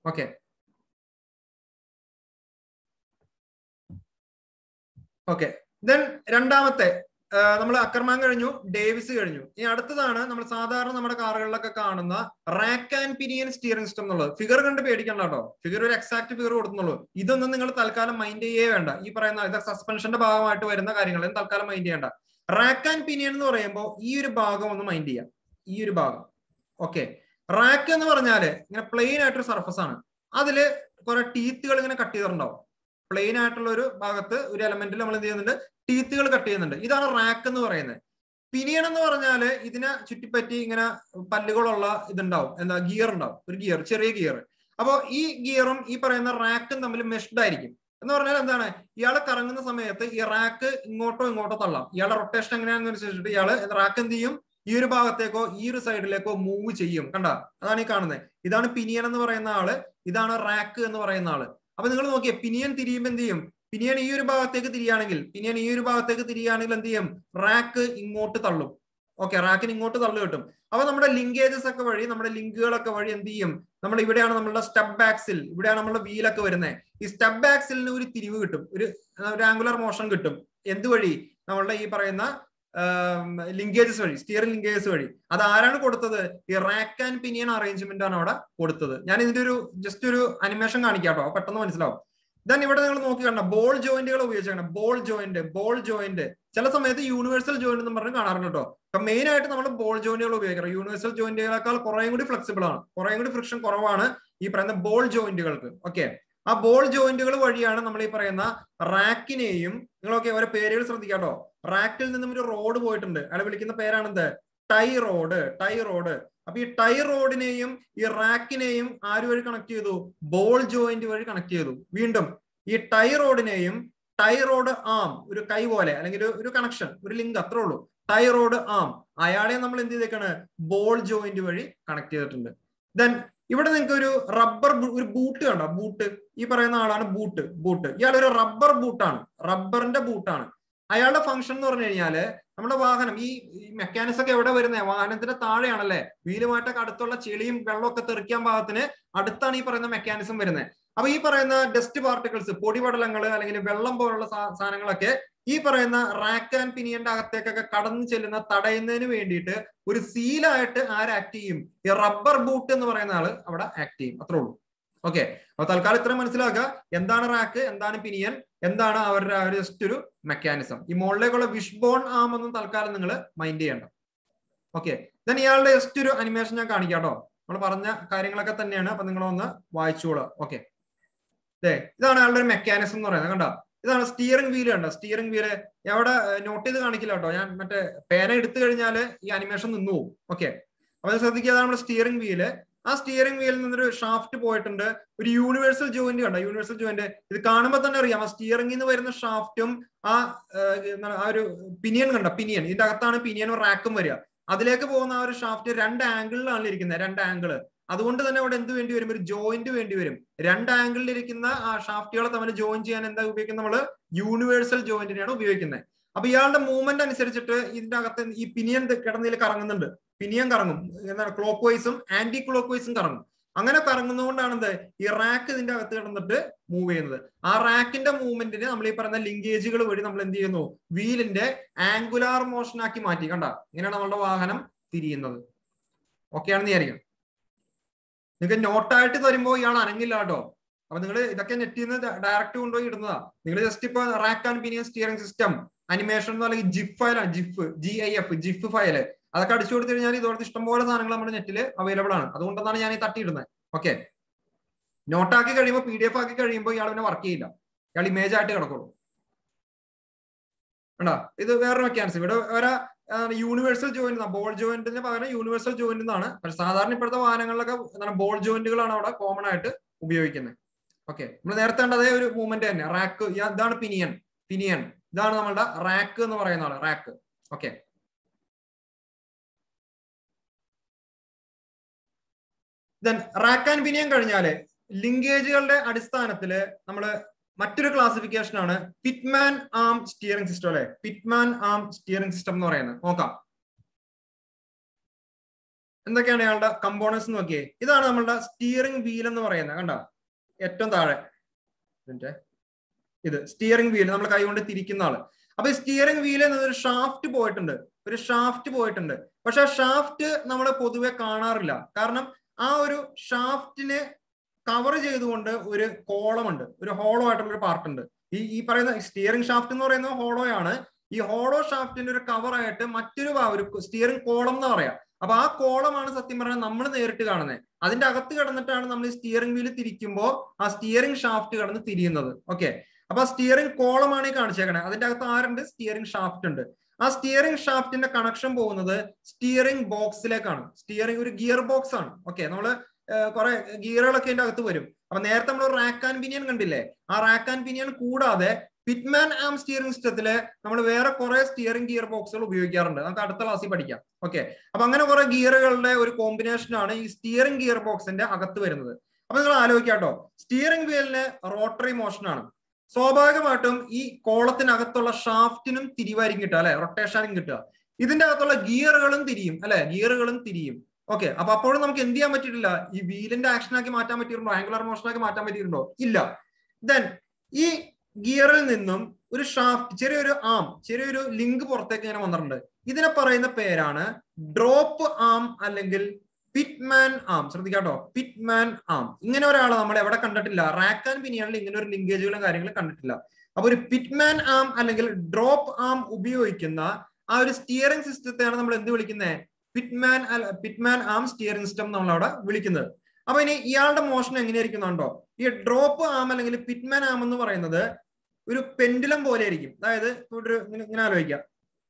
ഓക്കെ ഓക്കെ ദെൻ രണ്ടാമത്തെ നമ്മൾ അക്കർമാൻ കഴിഞ്ഞു, ഡേവിസ് കഴിഞ്ഞു. ഇനി അടുത്തതാണ് നമ്മൾ സാധാരണ നമ്മുടെ കാറുകളിലൊക്കെ കാണുന്ന rack and pinion steering system എന്നുള്ളത്. ഫിഗർ കണ്ട് പേടിക്കണ്ട കേട്ടോ, ഫിഗർ ഒരു എക്സാക്ട് ഫിഗർ കൊടുക്കുന്നുള്ളൂ. ഇതൊന്നും നിങ്ങൾ തൽക്കാലം മൈൻഡ് ചെയ്യേ വേണ്ട. ഈ പറയുന്ന ഇത് സസ്പെൻഷന്റെ ഭാഗമായിട്ട് വരുന്ന കാര്യങ്ങൾ തൽക്കാലം മൈൻഡ് ചെയ്യേണ്ട. റാക്ക് ആൻഡ് പിനിയൻ എന്ന് പറയുമ്പോൾ ഈ ഒരു ഭാഗം ഒന്ന് മൈൻഡ് ചെയ്യാം, ഈ ഒരു ഭാഗം. ഓക്കെ, റാക്ക് എന്ന് പറഞ്ഞാല് ഇങ്ങനെ പ്ലെയിൻ ആയിട്ടൊരു സർഫസ് ആണ്. അതില് കുറെ ടീത്തുകൾ ഇങ്ങനെ കട്ട് ചെയ്തിട്ടുണ്ടാവും. പ്ലെയിൻ ആയിട്ടുള്ള ഒരു ഭാഗത്ത് ഒരു എലമെന്റിൽ നമ്മൾ എന്ത് ചെയ്യുന്നുണ്ട്, ടീത്തുകൾ കട്ട് ചെയ്യുന്നുണ്ട്. ഇതാണ് റാക്ക് എന്ന് പറയുന്നത്. പിനിയൻ എന്ന് പറഞ്ഞാല് ഇതിനെ ചുറ്റിപ്പറ്റി ഇങ്ങനെ പല്ലുകളുള്ള ഇതുണ്ടാവും, എന്താ ഗിയർ ഉണ്ടാവും, ഒരു ഗിയർ, ചെറിയ ഗിയർ. അപ്പൊ ഈ ഗിയറും ഈ പറയുന്ന റാക്കും തമ്മിൽ മെഷ്ഡ് ആയിരിക്കും. എന്ന് പറഞ്ഞാൽ എന്താണ്, ഇയാള് കറങ്ങുന്ന സമയത്ത് ഈ റാക്ക് ഇങ്ങോട്ടോ ഇങ്ങോട്ടോ തള്ളാം. ഇയാളുടെ റൊട്ടേഷൻ എങ്ങനെയാണെന്നനുസരിച്ചിട്ട് ഇയാള് റാക്ക് എന്ത് ചെയ്യും, ഈ ഒരു ഭാഗത്തേക്കോ ഈ ഒരു സൈഡിലേക്കോ മൂവ് ചെയ്യും. കണ്ട, അതാണ് ഈ കാണുന്നത്. ഇതാണ് പിനിയൻ എന്ന് പറയുന്ന ആള്, ഇതാണ് റാക്ക് എന്ന് പറയുന്ന ആള്. അപ്പൊ നിങ്ങൾ നോക്കിയേ, പിനിയൻ തിരിയുമ്പോൾ എന്ത് ചെയ്യും, പിനിയൻ ഈ ഒരു ഭാഗത്തേക്ക് തിരിയുകയാണെങ്കിൽ എന്ത് ചെയ്യും, റാക്ക് ഇങ്ങോട്ട് തള്ളും. ഓക്കെ, റാക്കിന് ഇങ്ങോട്ട് തള്ളു കിട്ടും. അപ്പൊ നമ്മുടെ ലിങ്കേജസ് ഒക്കെ വഴി, നമ്മുടെ ലിങ്കുകളൊക്കെ വഴി എന്ത് ചെയ്യും, നമ്മൾ ഇവിടെയാണ് നമ്മളുടെ സ്റ്റെപ്പ് ആക്സിൽ, ഇവിടെയാണ് നമ്മളുടെ വീലൊക്കെ വരുന്നത്. ഈ സ്റ്റെപ്പ് ആക്സിലിന് ഒരു തിരിവ് കിട്ടും, ഒരു ആംഗുലർ മോഷൻ കിട്ടും. എന്തുവഴി, നമ്മളുടെ ഈ പറയുന്ന ലിങ്കേജസ് വഴി, സ്റ്റിയറിംഗ് ലിങ്കേജസ് വഴി. അത് ആരാണ് കൊടുത്തത്, ഈ റാക്ക് ആൻഡ് പിനിയൻ അറേഞ്ച്മെന്റ് ആണ് അവിടെ കൊടുത്തത്. ഞാൻ ഇതിന്റെ ഒരു ജസ്റ്റ് ഒരു അനിമേഷൻ കാണിക്കാം കേട്ടോ, പെട്ടെന്ന് മനസ്സിലാവും. ദെൻ ഇവിടെ നിങ്ങൾ നോക്കി കണ്ട ബോൾ ജോയിന്റുകൾ ഉപയോഗിച്ചാണ്. ബോൾ ജോയിന്റ് ചില സമയത്ത് യൂണിവേഴ്സൽ ജോയിന്റ് എന്ന് പറഞ്ഞ് കാണാറുണ്ട് കേട്ടോ. അപ്പൊ മെയിൻ ആയിട്ട് നമ്മൾ ബോൾ ജോയിന്റുകൾ ഉപയോഗിക്കണം. യൂണിവേഴ്സൽ ജോയിന്റുകളേക്കാൾ കുറേ കൂടി ഫ്ലെക്സിബിൾ ആണ്, കുറേ കൂടി ഫ്രിക്ഷൻ കുറവാണ് ഈ പറയുന്ന ബോൾ ജോയിന്റുകൾക്ക്. ഓക്കെ, ആ ബോൾ ജോയിന്റുകൾ വഴിയാണ് നമ്മൾ ഈ പറയുന്ന റാക്കിനെയും, നിങ്ങളൊക്കെ ഓരോ പേരുകൾ ശ്രദ്ധിക്കാട്ടോ. റാക്കിൽ നിന്നും ഒരു റോഡ് പോയിട്ടുണ്ട്, അയാൾ വിളിക്കുന്ന പേരാണെന്ത്, ടൈ റോഡ്. അപ്പൊ ഈ ടൈ റോഡിനെയും ഈ റാക്കിനെയും ആര് വഴി കണക്ട് ചെയ്തു, ബോൾ ജോയിന്റ് വഴി കണക്ട് ചെയ്തു. വീണ്ടും ഈ ടൈ റോഡിനെയും ടൈ റോഡ് ആം, ഒരു കൈ പോലെ അല്ലെങ്കിൽ ഒരു കണക്ഷൻ, ഒരു ലിങ്ക്, അത്രേ ഉള്ളൂ. ടൈ റോഡ് ആം, അയാളെ നമ്മൾ എന്ത് ചെയ്തേക്കാണ്, ബോൾ ജോയിന്റ് വഴി കണക്ട് ചെയ്തിട്ടുണ്ട്. ദെൻ ഇവിടെ നിങ്ങൾക്ക് ഒരു റബ്ബർ, ഒരു ബൂട്ട് കണ്ടോ, ബൂട്ട്, ഈ പറയുന്ന ആളാണ് ബൂട്ട്. ഇയാളൊരു റബ്ബർ ബൂട്ടാണ്, റബ്ബറിന്റെ ബൂട്ടാണ്. അയാളുടെ ഫംഗ്ഷൻ എന്ന് പറഞ്ഞു കഴിഞ്ഞാല്, നമ്മുടെ വാഹനം, ഈ മെക്കാനിസം ഒക്കെ എവിടെ വരുന്നത്, വാഹനത്തിന്റെ താഴെയാണല്ലേ, വീലുമായിട്ടൊക്കെ അടുത്തുള്ള ചെളിയും വെള്ളമൊക്കെ തെറിക്കാൻ പാകത്തിന് അടുത്താണ് ഈ പറയുന്ന മെക്കാനിസം വരുന്നത്. അപ്പൊ ഈ പറയുന്ന ഡസ്റ്റ് പാർട്ടിക്കിൾസ്, പൊടിപടലങ്ങൾ അല്ലെങ്കിൽ വെള്ളം പോലുള്ള സാധനങ്ങളൊക്കെ ഈ പറയുന്ന റാക്ക് ആൻഡ് പിനിയന്റെ അകത്തേക്കൊക്കെ കടന്നു ചെല്ലുന്ന തടയുന്നതിന് വേണ്ടിയിട്ട് ഒരു സീലായിട്ട് ആക്ട് ചെയ്യും, ഈ റബ്ബർ ബൂട്ട് എന്ന് പറയുന്ന ആള് അവിടെ ആക്ട് ചെയ്യും. അത്രേ ഉള്ളൂ. ഓക്കെ, അപ്പൊ തൽക്കാലം ഇത്രയും മനസ്സിലാക്കുക, എന്താണ് റാക്ക്, എന്താണ് പിനിയൻ, എന്താണ് അവരുടെ ജസ്റ്റ് ഒരു മെക്കാനിസം. ഈ മുകളിലേക്കുള്ള വിഷ് ബോൺ ആം ഒന്നും തൽക്കാലം നിങ്ങൾ മൈൻഡ് ചെയ്യണ്ട. ഓക്കെ, ദെൻ ഇയാളുടെ ജസ്റ്റ് ഒരു അനിമേഷൻ ഞാൻ കാണിക്കാം കേട്ടോ. നമ്മൾ പറഞ്ഞ കാര്യങ്ങളൊക്കെ തന്നെയാണ്, അപ്പൊ നിങ്ങളൊന്ന് വായിച്ചോളൂ. ഓക്കെ, ഇതാണ് അയാളുടെ ഒരു മെക്കാനിസം എന്ന് പറയുന്നത്. കണ്ടോ, ഇതാണ് സ്റ്റിയറിംഗ് വീല്. കണ്ടോ, സ്റ്റിയറിംഗ് വീല് എവിടെ നോട്ട് ചെയ്ത് കാണിക്കില്ല കേട്ടോ, ഞാൻ മറ്റേ പേന എടുത്തു കഴിഞ്ഞാൽ ഈ അനിമേഷൻ നിന്നു പോകും. ഓക്കെ, അപ്പൊ ശ്രദ്ധിക്കുക, നമ്മുടെ സ്റ്റിയറിംഗ് വീല്. ആ സ്റ്റിയറിംഗ് വീലിൽ നിന്നൊരു ഷാഫ്റ്റ് പോയിട്ടുണ്ട്, ഒരു യൂണിവേഴ്സൽ ജോയിന്റ് കണ്ടോ, യൂണിവേഴ്സൽ ജോയിന്റ്. ഇത് കാണുമ്പോൾ തന്നെ അറിയാം, ആ സ്റ്റിയറിംഗിൽ നിന്ന് വരുന്ന ഷാഫ്റ്റും ആ ഒരു പിനിയൻ കണ്ടോ, പിനിയൻ, ഇതിന്റെ അകത്താണ് പിനിയനും റാക്കും വരിക. അതിലേക്ക് പോകുന്ന ആ ഒരു ഷാഫ്റ്റ് രണ്ട് ആംഗിളിലാണ് ഇരിക്കുന്നത്, രണ്ട് ആംഗിള്. അതുകൊണ്ട് തന്നെ അവിടെ എന്ത് വേണ്ടി വരും, ഒരു ജോയിന്റ് വേണ്ടി വരും. രണ്ട് ആംഗിളിൽ ഇരിക്കുന്ന ആ ഷാഫ്റ്റുകളെ തമ്മിൽ ജോയിൻ ചെയ്യാൻ എന്താ ഉപയോഗിക്കുന്നത്, നമ്മള് യൂണിവേഴ്സൽ ജോയിന്റിനെയാണ് ഉപയോഗിക്കുന്നത്. അപ്പൊ ഇയാളുടെ മൂവ്മെന്റ് അനുസരിച്ചിട്ട് ഇതിന്റെ അകത്ത് ഈ പിനിയൻ കിടന്നതിൽ കറങ്ങുന്നുണ്ട്. പിനിയൻ കറങ്ങും, എന്താണ്, ക്ലോക്ക് വൈസും ആന്റി ക്ലോക്ക് വൈസും കറങ്ങും. അങ്ങനെ കറങ്ങുന്നതുകൊണ്ടാണ് എന്ത് ഈ റാക്ക് ഇതിന്റെ അകത്ത് കിടന്നിട്ട് മൂവ് ചെയ്യുന്നത്. ആ റാക്കിന്റെ മൂവ്മെന്റിന് നമ്മൾ ഈ പറയുന്ന ലിങ്കേജുകൾ വഴി നമ്മൾ എന്ത് ചെയ്യുന്നു, വീലിന്റെ ആംഗുലാർ മോഷൻ ആക്കി മാറ്റി. കണ്ട, ഇങ്ങനെയാണ് നമ്മളുടെ വാഹനം തിരിയുന്നത്. ഓക്കെ ആണെന്ന് വിചാരിക്കും. നിങ്ങൾക്ക് നോട്ടായിട്ട് തരുമ്പോൾ ഇയാൾ അനങ്ങില്ല കേട്ടോ. അപ്പൊ നിങ്ങൾ ഇതൊക്കെ നെറ്റിൽ നിന്ന് ഡയറക്റ്റ് കൊണ്ടുപോയി ഇടുന്നതാ. നിങ്ങൾ ജസ്റ്റ് ഇപ്പൊ rack and pinion steering system animation എന്ന് അല്ലെങ്കിൽ ജിഫ് ഫയലാണ്, ജിഫ് ഫയല്, അതൊക്കെ അടിച്ചു കൊടുത്തു കഴിഞ്ഞാൽ ഇതോടത്ത് ഇഷ്ടംപോലെ സാധനങ്ങൾ നമ്മുടെ നെറ്റിൽ അവൈലബിൾ ആണ്. അതുകൊണ്ടാണ് ഞാൻ ഈ തട്ടിയിടുന്നത്. ഓക്കെ, നോട്ടാക്കി കഴിയുമ്പോൾ PDF ആക്കി കഴിയുമ്പോൾ ഇയാൾ പിന്നെ വർക്ക് ചെയ്യില്ല, ഇയാൾ ഇമേജ് ആയിട്ട് കിടക്കുള്ളൂ. കണ്ടോ, ഇത് വേറൊരു മെക്കാനിസം. ഇവിടെ വേറെ യൂണിവേഴ്സൽ ജോയിന്റ്, ബോൾ ജോയിന്റിന് പകരം യൂണിവേഴ്സൽ ജോയിന്റ് എന്നാണ്. പക്ഷെ സാധാരണ ഇപ്പോഴത്തെ വാഹനങ്ങളിലൊക്കെ എന്താണ് ബോൾ ജോയിന്റുകളാണ് അവിടെ കോമൺ ആയിട്ട് ഉപയോഗിക്കുന്നത്. ഓക്കെ, നമ്മൾ നേരത്തെ കണ്ടതേ ഒരു മൂവ്മെന്റ് തന്നെ. റാക്ക്, ഇതാണ് പിനിയൻ, ഇതാണ് നമ്മളുടെ റാക്ക് എന്ന് പറയുന്ന ആള്, rack. Okay, then rack and pinion കഴിഞ്ഞാല് ലിങ്കേജുകളുടെ അടിസ്ഥാനത്തില് നമ്മള് മറ്റൊരു ക്ലാസിഫിക്കേഷൻ ആണ് പിറ്റ്മാൻ ആം സ്റ്റിയറിംഗ് സിസ്റ്റം, അല്ലെ? പിറ്റ്മാൻ ആം സ്റ്റിയറിംഗ് സിസ്റ്റം എന്ന് പറയുന്നത്. നോക്കാം എന്തൊക്കെയാണ് ഇയാളുടെ കമ്പോണൻസ് നോക്കിയേ. ഇതാണ് നമ്മളുടെ സ്റ്റിയറിംഗ് വീൽ എന്ന് പറയുന്നത്. കണ്ട, ഏറ്റവും താഴെ ഇത് സ്റ്റിയറിംഗ് വീൽ, നമ്മൾ കൈകൊണ്ട് തിരിക്കുന്ന ആള്. അപ്പൊ ഈ സ്റ്റിയറിംഗ് വീൽ എന്നൊരു ഷാഫ്റ്റ് പോയിട്ടുണ്ട്. പക്ഷെ ആ ഷാഫ്റ്റ് നമ്മൾ പൊതുവെ കാണാറില്ല. കാരണം ആ ഒരു ഷാഫ്റ്റിനെ കവർ ചെയ്തുകൊണ്ട് ഒരു കോളം ഉണ്ട്, ഒരു ഹോളോ ആയിട്ടുള്ള ഒരു പാർട്ട് ഉണ്ട്. ഈ പറയുന്ന സ്റ്റിയറിംഗ് ഷാഫ്റ്റ് എന്ന് പറയുന്നത് ഹോളോ ആണ്. ഈ ഹോളോ ഷാഫ്റ്റിന്റെ ഒരു കവർ ആയിട്ട് മറ്റൊരു ഒരു സ്റ്റിയറിംഗ് കോളം എന്ന് പറയാം. അപ്പൊ ആ കോളമാണ് സത്യം പറഞ്ഞാൽ നമ്മൾ നേരിട്ട് കാണുന്നത്. അതിന്റെ അകത്ത് കിടന്നിട്ടാണ് നമ്മൾ ഈ സ്റ്റിയറിംഗ് വീല് തിരിക്കുമ്പോൾ ആ സ്റ്റിയറിംഗ് ഷാഫ്റ്റ് കിടന്ന് തിരിയുന്നത്. ഓക്കെ, അപ്പൊ ആ സ്റ്റിയറിംഗ് കോളമാണ് ഈ കാണിച്ചേക്കണേ. അതിന്റെ അകത്ത് ആരുണ്ട്? സ്റ്റിയറിംഗ് ഷാഫ്റ്റ് ഉണ്ട്. ആ സ്റ്റിയറിംഗ് ഷാഫ്റ്റിന്റെ കണക്ഷൻ പോകുന്നത് സ്റ്റിയറിംഗ് ബോക്സിലേക്കാണ്. സ്റ്റിയറിംഗ് ഒരു ഗിയർ ബോക്സ് ആണ്. ഓക്കെ, നമ്മള് കുറെ ഗിയറുകളൊക്കെ ഇതിന്റെ അകത്ത് വരും. അപ്പൊ നേരത്തെ നമ്മൾ റാക്ക് ആൻഡ് പിനിയൻ കണ്ടില്ലേ? ആ റാക്ക് ആൻഡ് പിനിയൻ കൂടാതെ പിറ്റ്മാൻ ആം സ്റ്റിയറിംഗ് സിസ്റ്റത്തില് നമ്മൾ വേറെ കുറെ സ്റ്റിയറിംഗ് ഗിയർ ബോക്സുകൾ ഉപയോഗിക്കാറുണ്ട്. നമുക്ക് അടുത്ത ക്ലാസ്സിൽ പഠിക്കാം. ഓക്കെ, അപ്പൊ അങ്ങനെ കുറെ ഗിയറുകളുടെ ഒരു കോമ്പിനേഷൻ ആണ് ഈ സ്റ്റിയറിംഗ് ഗിയർ ബോക്സിന്റെ അകത്ത് വരുന്നത്. അപ്പൊ നിങ്ങൾ ആലോചിക്കാട്ടോ, സ്റ്റിയറിംഗ് വീലിന് റോട്ടറി മോഷൻ ആണ്. സ്വാഭാവികമായിട്ടും ഈ കോളത്തിനകത്തുള്ള ഷാഫ്റ്റിനും തിരിവായിരിക്കും കിട്ടുക, അല്ലെ? റൊട്ടേഷനും കിട്ടുക. ഇതിന്റെ അകത്തുള്ള ഗിയറുകളും തിരിയും, അല്ലെ? ഗിയറുകളും തിരിയും. ഓക്കെ, അപ്പൊ അപ്പോഴും നമുക്ക് എന്ത് ചെയ്യാൻ പറ്റിയിട്ടില്ല? ഈ വീലിന്റെ ആക്ഷൻ ആക്കി മാറ്റാൻ പറ്റിയിട്ടുണ്ടോ? ആംഗുലർ മോഷൻ ആക്കി മാറ്റാൻ പറ്റിയിട്ടുണ്ടോ? ഇല്ല. ദെൻ ഈ ഗിയറിൽ നിന്നും ഒരു ഷാഫ്റ്റ്, ചെറിയൊരു ലിങ്ക് പുറത്തേക്ക് ഇങ്ങനെ വന്നിട്ടുണ്ട്. ഇതിനെ പറയുന്ന പേരാണ് ഡ്രോപ്പ് ആം അല്ലെങ്കിൽ പിറ്റ്മാൻ ആം. ശ്രദ്ധിക്കാട്ടോ, പിറ്റ്മാൻ ആം. ഇങ്ങനെ ഒരാളെ നമ്മൾ എവിടെ കണ്ടിട്ടില്ല. റാക്ക് ആൻഡ് പിനിയനിൽ ഇങ്ങനെ ഒരു ലിങ്കേജുകളും കാര്യങ്ങളും കണ്ടിട്ടില്ല. അപ്പൊ ഒരു പിറ്റ്മാൻ ആം അല്ലെങ്കിൽ ഡ്രോപ്പ് ആം ഉപയോഗിക്കുന്ന ആ ഒരു സ്റ്റിയറിംഗ് സിസ്റ്റത്തെയാണ് നമ്മൾ എന്ത് വിളിക്കുന്നത്? പിറ്റ്മാൻ ആം സ്റ്റിയറിംഗ് സിസ്റ്റം നമ്മൾ അവിടെ വിളിക്കുന്നത്. അപ്പൊ ഇനി ഇയാളുടെ മോഷൻ എങ്ങനെയായിരിക്കുന്നുണ്ടോ? ഈ ഡ്രോപ്പ് ആം അല്ലെങ്കിൽ പിറ്റ്മാൻ ആം എന്ന് പറയുന്നത് ഒരു പെൻഡുലം പോലെ ആയിരിക്കും. അതായത് ഇങ്ങനെ ആലോചിക്കാം,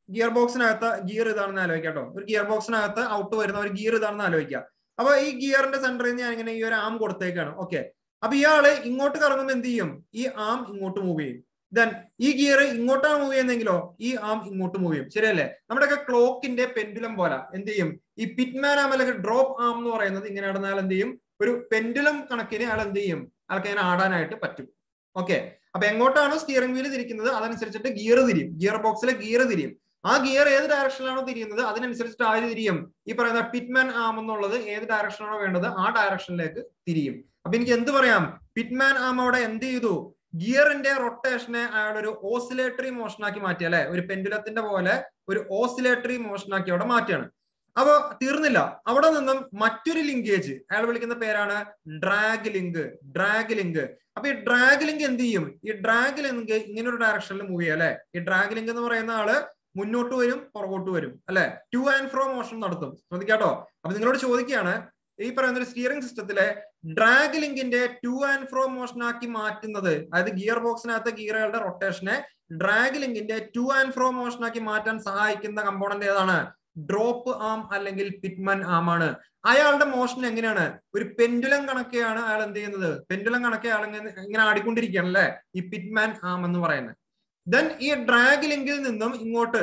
ഗിയർ ബോക്സിനകത്ത് ഗിയർ ഇതാണെന്ന് ആലോചിക്കാം കേട്ടോ. ഒരു ഗിയർ ബോക്സിനകത്ത് ഔട്ട് വരുന്ന ഒരു ഗിയർ ഇതാണെന്ന് ആലോചിക്കാം. അപ്പൊ ഈ ഗിയറിന്റെ സെന്ററിൽ നിന്ന് ഞാൻ ഇങ്ങനെ ഈ ഒരു ആം കൊടുത്തേക്കാണ്. ഓക്കെ, അപ്പൊ ഇയാള് ഇങ്ങോട്ട് കറങ്ങുമ്പോൾ എന്ത് ചെയ്യും? ഈ ആം ഇങ്ങോട്ട് മൂവ് ചെയ്യും. ദെൻ ഈ ഗിയർ ഇങ്ങോട്ടാണ് മൂവ് ചെയ്യുന്നെങ്കിലോ ഈ ആം ഇങ്ങോട്ട് മൂവ് ചെയ്യും. ശരിയല്ലേ? നമ്മുടെയൊക്കെ ക്ലോക്കിന്റെ പെൻഡുലം പോലെ എന്ത് ചെയ്യും? ഈ പിറ്റ്മാൻ ആം അല്ലെങ്കിൽ ഡ്രോപ്പ് ആം എന്ന് പറയുന്നത് ഇങ്ങനെ ആടുന്നാൽ എന്ത് ചെയ്യും? ഒരു പെൻഡുലം കണക്കിന് അയാൾ എന്ത് ചെയ്യും? അയാൾക്ക് ഇങ്ങനെ ആടാനായിട്ട് പറ്റും. ഓക്കെ, അപ്പൊ എങ്ങോട്ടാണോ സ്റ്റിയറിംഗ് വീല് തിരിക്കുന്നത് അതനുസരിച്ചിട്ട് ഗിയർ തിരിയും, ഗിയർ ബോക്സിലെ ഗിയർ തിരിയും. ആ ഗിയർ ഏത് ഡയറക്ഷനിലാണോ തിരിയുന്നത് അതിനനുസരിച്ചിട്ട് ആര് തിരിയും? ഈ പറയുന്ന പിറ്റ്മാൻ ആം എന്നുള്ളത് ഏത് ഡയറക്ഷനാണോ വേണ്ടത് ആ ഡയറക്ഷനിലേക്ക് തിരിയും. അപ്പൊ എനിക്ക് എന്ത് പറയാം? പിറ്റ്മാൻ ആം അവിടെ എന്ത് ചെയ്തു? ഗിയറിന്റെ റൊട്ടേഷനെ അയാൾ ഒരു ഓസിലേറ്ററി മോഷനാക്കി മാറ്റി, അല്ലെ? ഒരു പെൻഡുലത്തിന്റെ പോലെ ഒരു ഓസിലേറ്ററി മോഷനാക്കി അവിടെ മാറ്റിയാണ്. അപ്പൊ തീർന്നില്ല. അവിടെ നിന്നും മറ്റൊരു ലിങ്കേജ് അയാൾ വിളിക്കുന്ന പേരാണ് ഡ്രാഗ് ലിങ്ക്. അപ്പൊ ഈ ഡ്രാഗ് ലിങ്ക് എന്ത് ചെയ്യും? ഈ ഡ്രാഗ് ലിങ്ക് ഇങ്ങനെ ഒരു ഡയറക്ഷനിൽ മൂവ് ചെയ്യും, അല്ലെ? ഈ ഡ്രാഗ് ലിങ്ക് എന്ന് പറയുന്ന ആള് മുന്നോട്ട് വരും, പുറകോട്ട് വരും, അല്ലെ? ടു ആൻഡ് ഫ്രോ മോഷൻ നടത്തും. ശ്രദ്ധിക്കാട്ടോ. അപ്പൊ നിങ്ങളോട് ചോദിക്കുകയാണ്, ഈ പറയുന്ന ഒരു സ്റ്റിയറിംഗ് സിസ്റ്റത്തിലെ ഡ്രാഗ് ലിങ്കിന്റെ ടു ആൻഡ് ഫ്രോ മോഷൻ ആക്കി മാറ്റുന്നത്, അതായത് ഗിയർ ബോക്സിനകത്തെ ഗിയറുകളുടെ റൊട്ടേഷനെ ഡ്രാഗ് ലിങ്കിന്റെ ടു ആൻഡ് ഫ്രോ മോഷൻ ആക്കി മാറ്റാൻ സഹായിക്കുന്ന കമ്പോണന്റ് ഏതാണ്? ഡ്രോപ്പ് ആം അല്ലെങ്കിൽ പിറ്റ്മാൻ ആം ആണ്. അയാളുടെ മോഷൻ എങ്ങനെയാണ്? ഒരു പെൻഡുലം കണക്കെയാണ് അയാൾ എന്ത് ചെയ്യുന്നത്? പെൻഡുലം കണക്കെ അയാൾ ഇങ്ങനെ ആടിക്കൊണ്ടിരിക്കുകയാണ്, അല്ലെ? ഈ പിറ്റ്മാൻ ആം എന്ന് പറയുന്നത്. ദെൻ ഈ ഡ്രാഗ് ലിങ്കിൽ നിന്നും ഇങ്ങോട്ട്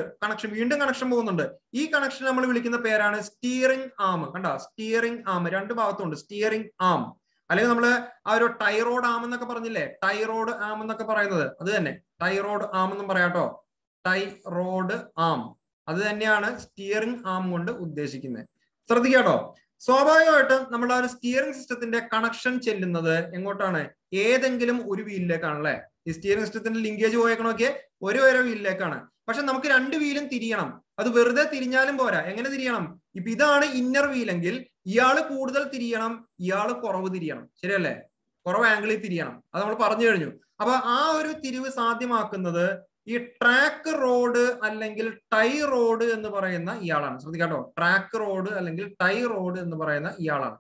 വീണ്ടും കണക്ഷൻ പോകുന്നുണ്ട്. ഈ കണക്ഷൻ നമ്മൾ വിളിക്കുന്ന പേരാണ് സ്റ്റിയറിംഗ് ആം. കണ്ടോ? സ്റ്റിയറിംഗ് ആം രണ്ട് ഭാഗത്തുണ്ട്. സ്റ്റിയറിംഗ് ആം അല്ലെങ്കിൽ നമ്മള് ആ ഒരു ടൈറോഡ് ആം എന്നൊക്കെ പറഞ്ഞില്ലേ? ടൈറോഡ് ആം എന്നൊക്കെ പറയുന്നത് അത് തന്നെ. ടൈറോഡ് ആം എന്നും പറയാട്ടോ. ടൈറോഡ് ആം അത് തന്നെയാണ് സ്റ്റിയറിംഗ് ആം കൊണ്ട് ഉദ്ദേശിക്കുന്നത്. ശ്രദ്ധിക്കാട്ടോ, സ്വാഭാവികമായിട്ടും നമ്മൾ ആ ഒരു സ്റ്റിയറിംഗ് സിസ്റ്റത്തിന്റെ കണക്ഷൻ ചെല്ലുന്നത് എങ്ങോട്ടാണ്? ഏതെങ്കിലും ഒരു വീലിലേക്കാണല്ലേ. ഈ സ്റ്റിയറിംഗ് സിസ്റ്റത്തിന്റെ ലിങ്കേജ് പോയേക്കണമൊക്കെ ഓരോ വീലിലേക്കാണ്. പക്ഷെ നമുക്ക് രണ്ട് വീലും തിരിയണം. അത് വെറുതെ തിരിഞ്ഞാലും പോരാ. എങ്ങനെ തിരിയണം? ഇപ്പൊ ഇതാണ് ഇന്നർ വീലെങ്കിൽ ഇയാള് കൂടുതൽ തിരിയണം, ഇയാള് കുറവ് തിരിയണം. ശരിയല്ലേ? കുറവ് ആംഗിളിൽ തിരിയണം. അത് നമ്മൾ പറഞ്ഞു കഴിഞ്ഞു. അപ്പൊ ആ ഒരു തിരിവ് സാധ്യമാക്കുന്നത് ഈ ട്രാക്ക് റോഡ് അല്ലെങ്കിൽ ടൈ റോഡ് എന്ന് പറയുന്ന ഇയാളാണ്. ശ്രദ്ധിക്കാട്ടോ, ട്രാക്ക് റോഡ് അല്ലെങ്കിൽ ടൈ റോഡ് എന്ന് പറയുന്ന ഇയാളാണ്.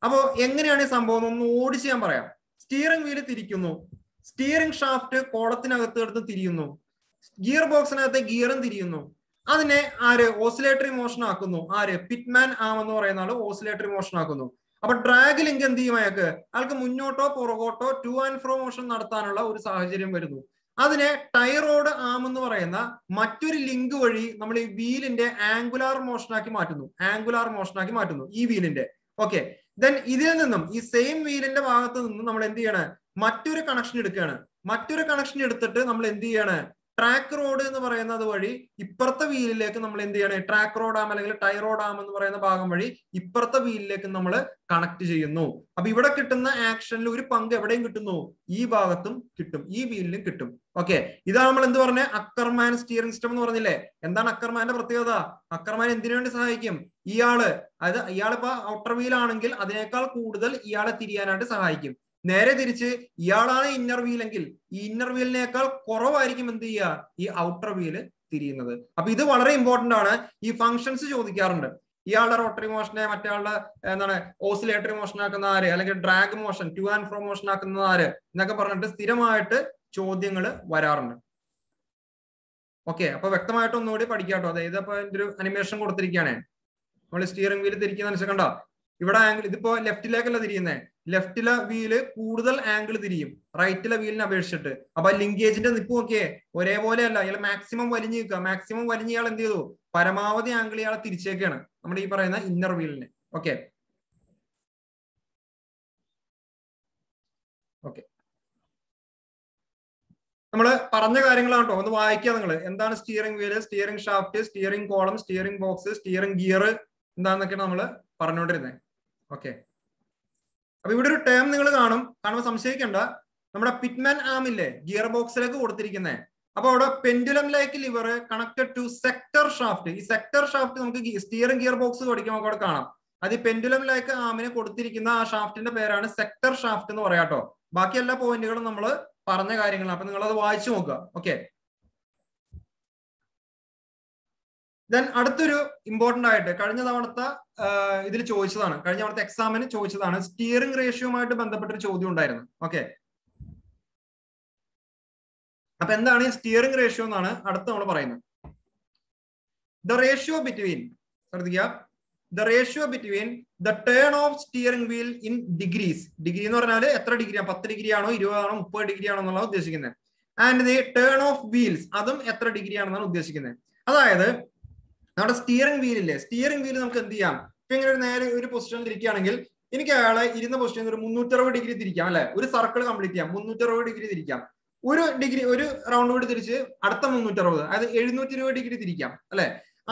അപ്പോ എങ്ങനെയാണ് ഈ സംഭവം ഒന്ന് ഓടിച്ച് ഞാൻ പറയാം. സ്റ്റിയറിംഗ് വീല് തിരിക്കുന്നു, സ്റ്റിയറിംഗ് ഷാഫ്റ്റ് കോളത്തിനകത്ത് എടുത്ത് തിരിയുന്നു, ഗിയർ ബോക്സിനകത്ത് ഗിയറും തിരിയുന്നു. അതിനെ ആര് ഓസിലേറ്ററി മോഷൻ ആക്കുന്നു? ആര്? പിറ്റ്മാൻ ആം എന്ന് പറയുന്ന ആള് ഓസിലേറ്ററി മോഷൻ ആക്കുന്നു. അപ്പൊ ഡ്രാഗ് ലിങ്ക് എന്ത് ചെയ്യും? അയാൾക്ക് മുന്നോട്ടോ പുറകോട്ടോ ടു ആൻഡ് ഫ്രോ മോഷൻ നടത്താനുള്ള ഒരു സാഹചര്യം വരുന്നു. അതിനെ ടൈറോഡ് ആം എന്ന് പറയുന്ന മറ്റൊരു ലിങ്ക് വഴി നമ്മൾ ഈ വീലിന്റെ ആംഗുലാർ മോഷനാക്കി മാറ്റുന്നു ഈ വീലിന്റെ. ഓക്കെ, ദെൻ ഇതിൽ നിന്നും ഈ സെയിം വീലിന്റെ ഭാഗത്ത് നിന്നും നമ്മൾ എന്ത് ചെയ്യണം? മറ്റൊരു കണക്ഷൻ എടുക്കുകയാണ്. മറ്റൊരു കണക്ഷൻ എടുത്തിട്ട് നമ്മൾ എന്ത് ചെയ്യാണ്? ട്രാക്ക് റോഡ് എന്ന് പറയുന്നത് വഴി ഇപ്പുറത്തെ വീലിലേക്ക് നമ്മൾ എന്ത് ചെയ്യണം? ട്രാക്ക് റോഡ് ആം അല്ലെങ്കിൽ ടൈറോഡ് ആം എന്ന് പറയുന്ന ഭാഗം വഴി ഇപ്പുറത്തെ വീലിലേക്ക് നമ്മൾ കണക്ട് ചെയ്യുന്നു. അപ്പൊ ഇവിടെ കിട്ടുന്ന ആക്ഷനിൽ ഒരു പങ്ക് എവിടെയും കിട്ടുന്നു? ഈ ഭാഗത്തും കിട്ടും, ഈ വീലിലും കിട്ടും. ഓക്കെ, ഇതാണ് നമ്മൾ എന്ത് പറഞ്ഞ അക്കർമാൻ സ്റ്റിയറിംഗ് സിസ്റ്റം എന്ന് പറഞ്ഞില്ലേ? എന്താണ് അക്കർമാന്റെ പ്രത്യേകത? അക്കർമാൻ എന്തിനു വേണ്ടി സഹായിക്കും? അതായത് ഇയാളിപ്പോ ഔട്ടർ വീൽ ആണെങ്കിൽ അതിനേക്കാൾ കൂടുതൽ ഇയാളെ തിരിയാനായിട്ട് സഹായിക്കും. നേരെ തിരിച്ച് ഇയാളാണ് ഇന്നർ വീലെങ്കിൽ ഈ ഇന്നർ വീലിനേക്കാൾ കുറവായിരിക്കും എന്ത് ചെയ്യുക? ഈ ഔട്ടർ വീല് തിരിയുന്നത്. അപ്പൊ ഇത് വളരെ ഇമ്പോർട്ടന്റ് ആണ്. ഈ ഫങ്ഷൻസ് ചോദിക്കാറുണ്ട്. ഇയാളുടെ റോട്ടറി മോഷനെ മറ്റേ എന്താണ് ഓസിലേറ്ററി മോഷൻ ആക്കുന്ന ആര്, അല്ലെങ്കിൽ drag motion to and fro motion ആക്കുന്നത് ആര് എന്നൊക്കെ പറഞ്ഞിട്ട് സ്ഥിരമായിട്ട് ചോദ്യങ്ങൾ വരാറുണ്ട്. ഓക്കെ, അപ്പൊ വ്യക്തമായിട്ട് ഒന്നുകൂടി പഠിക്കാട്ടോ. അതായത് ഇപ്പൊ ഒരു അനിമേഷൻ കൊടുത്തിരിക്കുകയാണ്. നമ്മൾ സ്റ്റിയറിംഗ് വീല് തിരിക്കുന്ന അനുസരിച്ച് ഇവിടെ ആംഗിൾ ഇതിപ്പോ ലെഫ്റ്റിലേക്കല്ല തിരിയുന്നേ. ലെഫ്റ്റിലെ വീല് കൂടുതൽ ആംഗിൾ തിരിയും റൈറ്റിലെ വീലിനെ അപേക്ഷിച്ചിട്ട്. അപ്പൊ ലിങ്കേജിന്റെ നിപ്പ് നോക്കിയേ ഒരേപോലെ അല്ല. ഇയാൾ മാക്സിമം വലിഞ്ഞു നിൽക്കുക. മാക്സിമം വലിഞ്ഞ ഇയാൾ എന്ത് ചെയ്തു? പരമാവധി ആംഗിൾ ഇയാളെ തിരിച്ചേക്കാണ് നമ്മുടെ ഈ പറയുന്ന ഇന്നർ വീലിന്. ഓക്കെ ഓക്കെ നമ്മൾ പറഞ്ഞ കാര്യങ്ങളാണ് കേട്ടോ. ഒന്ന് വായിക്കുക നിങ്ങൾ. എന്താണ് steering wheel, steering shaft, steering column, steering box, steering gear എന്താണെന്നൊക്കെയാണ് നമ്മൾ പറഞ്ഞുകൊണ്ടിരുന്നത്. ഓക്കെ, അപ്പൊ ഇവിടെ ഒരു ടേം നിങ്ങൾ കാണുമ്പോൾ സംശയിക്കേണ്ട. നമ്മുടെ പിറ്റ്മാൻ ആം ഇല്ലേ ഗിയർ ബോക്സിലേക്ക് കൊടുത്തിരിക്കുന്നത്. അപ്പൊ അവിടെ pendulum like lever connected to sector shaft. ഈ സെക്ടർ ഷാഫ്റ്റ് നമുക്ക് സ്റ്റിയറിംഗ് ഗിയർ ബോക്സ് പഠിക്കുമ്പോൾ അവിടെ കാണാം. അത് ഈ പെൻഡുലം ലൈക്ക് ആമിന് കൊടുത്തിരിക്കുന്ന ആ ഷാഫ്റ്റിന്റെ പേരാണ് സെക്ടർ ഷാഫ്റ്റ് എന്ന് പറയാട്ടോ. ബാക്കി എല്ലാ പോയിന്റുകളും നമ്മൾ പറഞ്ഞ കാര്യങ്ങളാണ്. അപ്പൊ നിങ്ങൾ അത് വായിച്ചു നോക്കുക. ഓക്കെ, ദെൻ അടുത്തൊരു ഇമ്പോർട്ടന്റ് ആയിട്ട് കഴിഞ്ഞ തവണത്തെ ഇതിൽ ചോദിച്ചതാണ്, കഴിഞ്ഞ തവണത്തെ എക്സാമിന് ചോദിച്ചതാണ്. സ്റ്റിയറിംഗ് റേഷ്യോയുമായിട്ട് ബന്ധപ്പെട്ടൊരു ചോദ്യം ഉണ്ടായിരുന്നു. ഓക്കെ, അപ്പൊ എന്താണ് ഈ സ്റ്റിയറിംഗ് റേഷ്യോ എന്നാണ് അടുത്ത് നമ്മൾ പറയുന്നത്. ദ റേഷ്യോ ബിറ്റ്വീൻ, ശ്രദ്ധിക്കുക, the ratio between the turn of steering wheel in degrees. Degree എന്ന് പറഞ്ഞാൽ എത്ര ഡിഗ്രിയാണ്? 10 ഡിഗ്രി ആണോ 20 ആണോ 30 ഡിഗ്രി ആണോ എന്നുള്ളത് ഉദ്ദേശിക്കുന്നത്. And the turn of wheels, അതും എത്ര ഡിഗ്രി ആണെന്നാണ് ഉദ്ദേശിക്കുന്നത്. അതായത് നമ്മുടെ സ്റ്റിയറിംഗ് വീൽ ഇല്ലേ, സ്റ്റിയറിംഗ് വീൽ നമുക്ക് എന്ത് ചെയ്യാം? ഇപ്പൊ ഇങ്ങനെ നേരെ ഒരു പൊസിഷനിൽ ഇരിക്കുകയാണെങ്കിൽ എനിക്ക് അയാളെ ഇരുന്ന പൊസിഷനിൽ ഒരു 360 ഡിഗ്രി തിരിക്കാം അല്ലെ? ഒരു സർക്കിൾ കംപ്ലീറ്റ് ചെയ്യാം, 360 ഡിഗ്രി തിരിക്കാം. ഒരു റൗണ്ട് കൂടി തിരിച്ച് അടുത്ത 360, അതായത് 720 ഡിഗ്രി തിരിക്കാം അല്ലെ?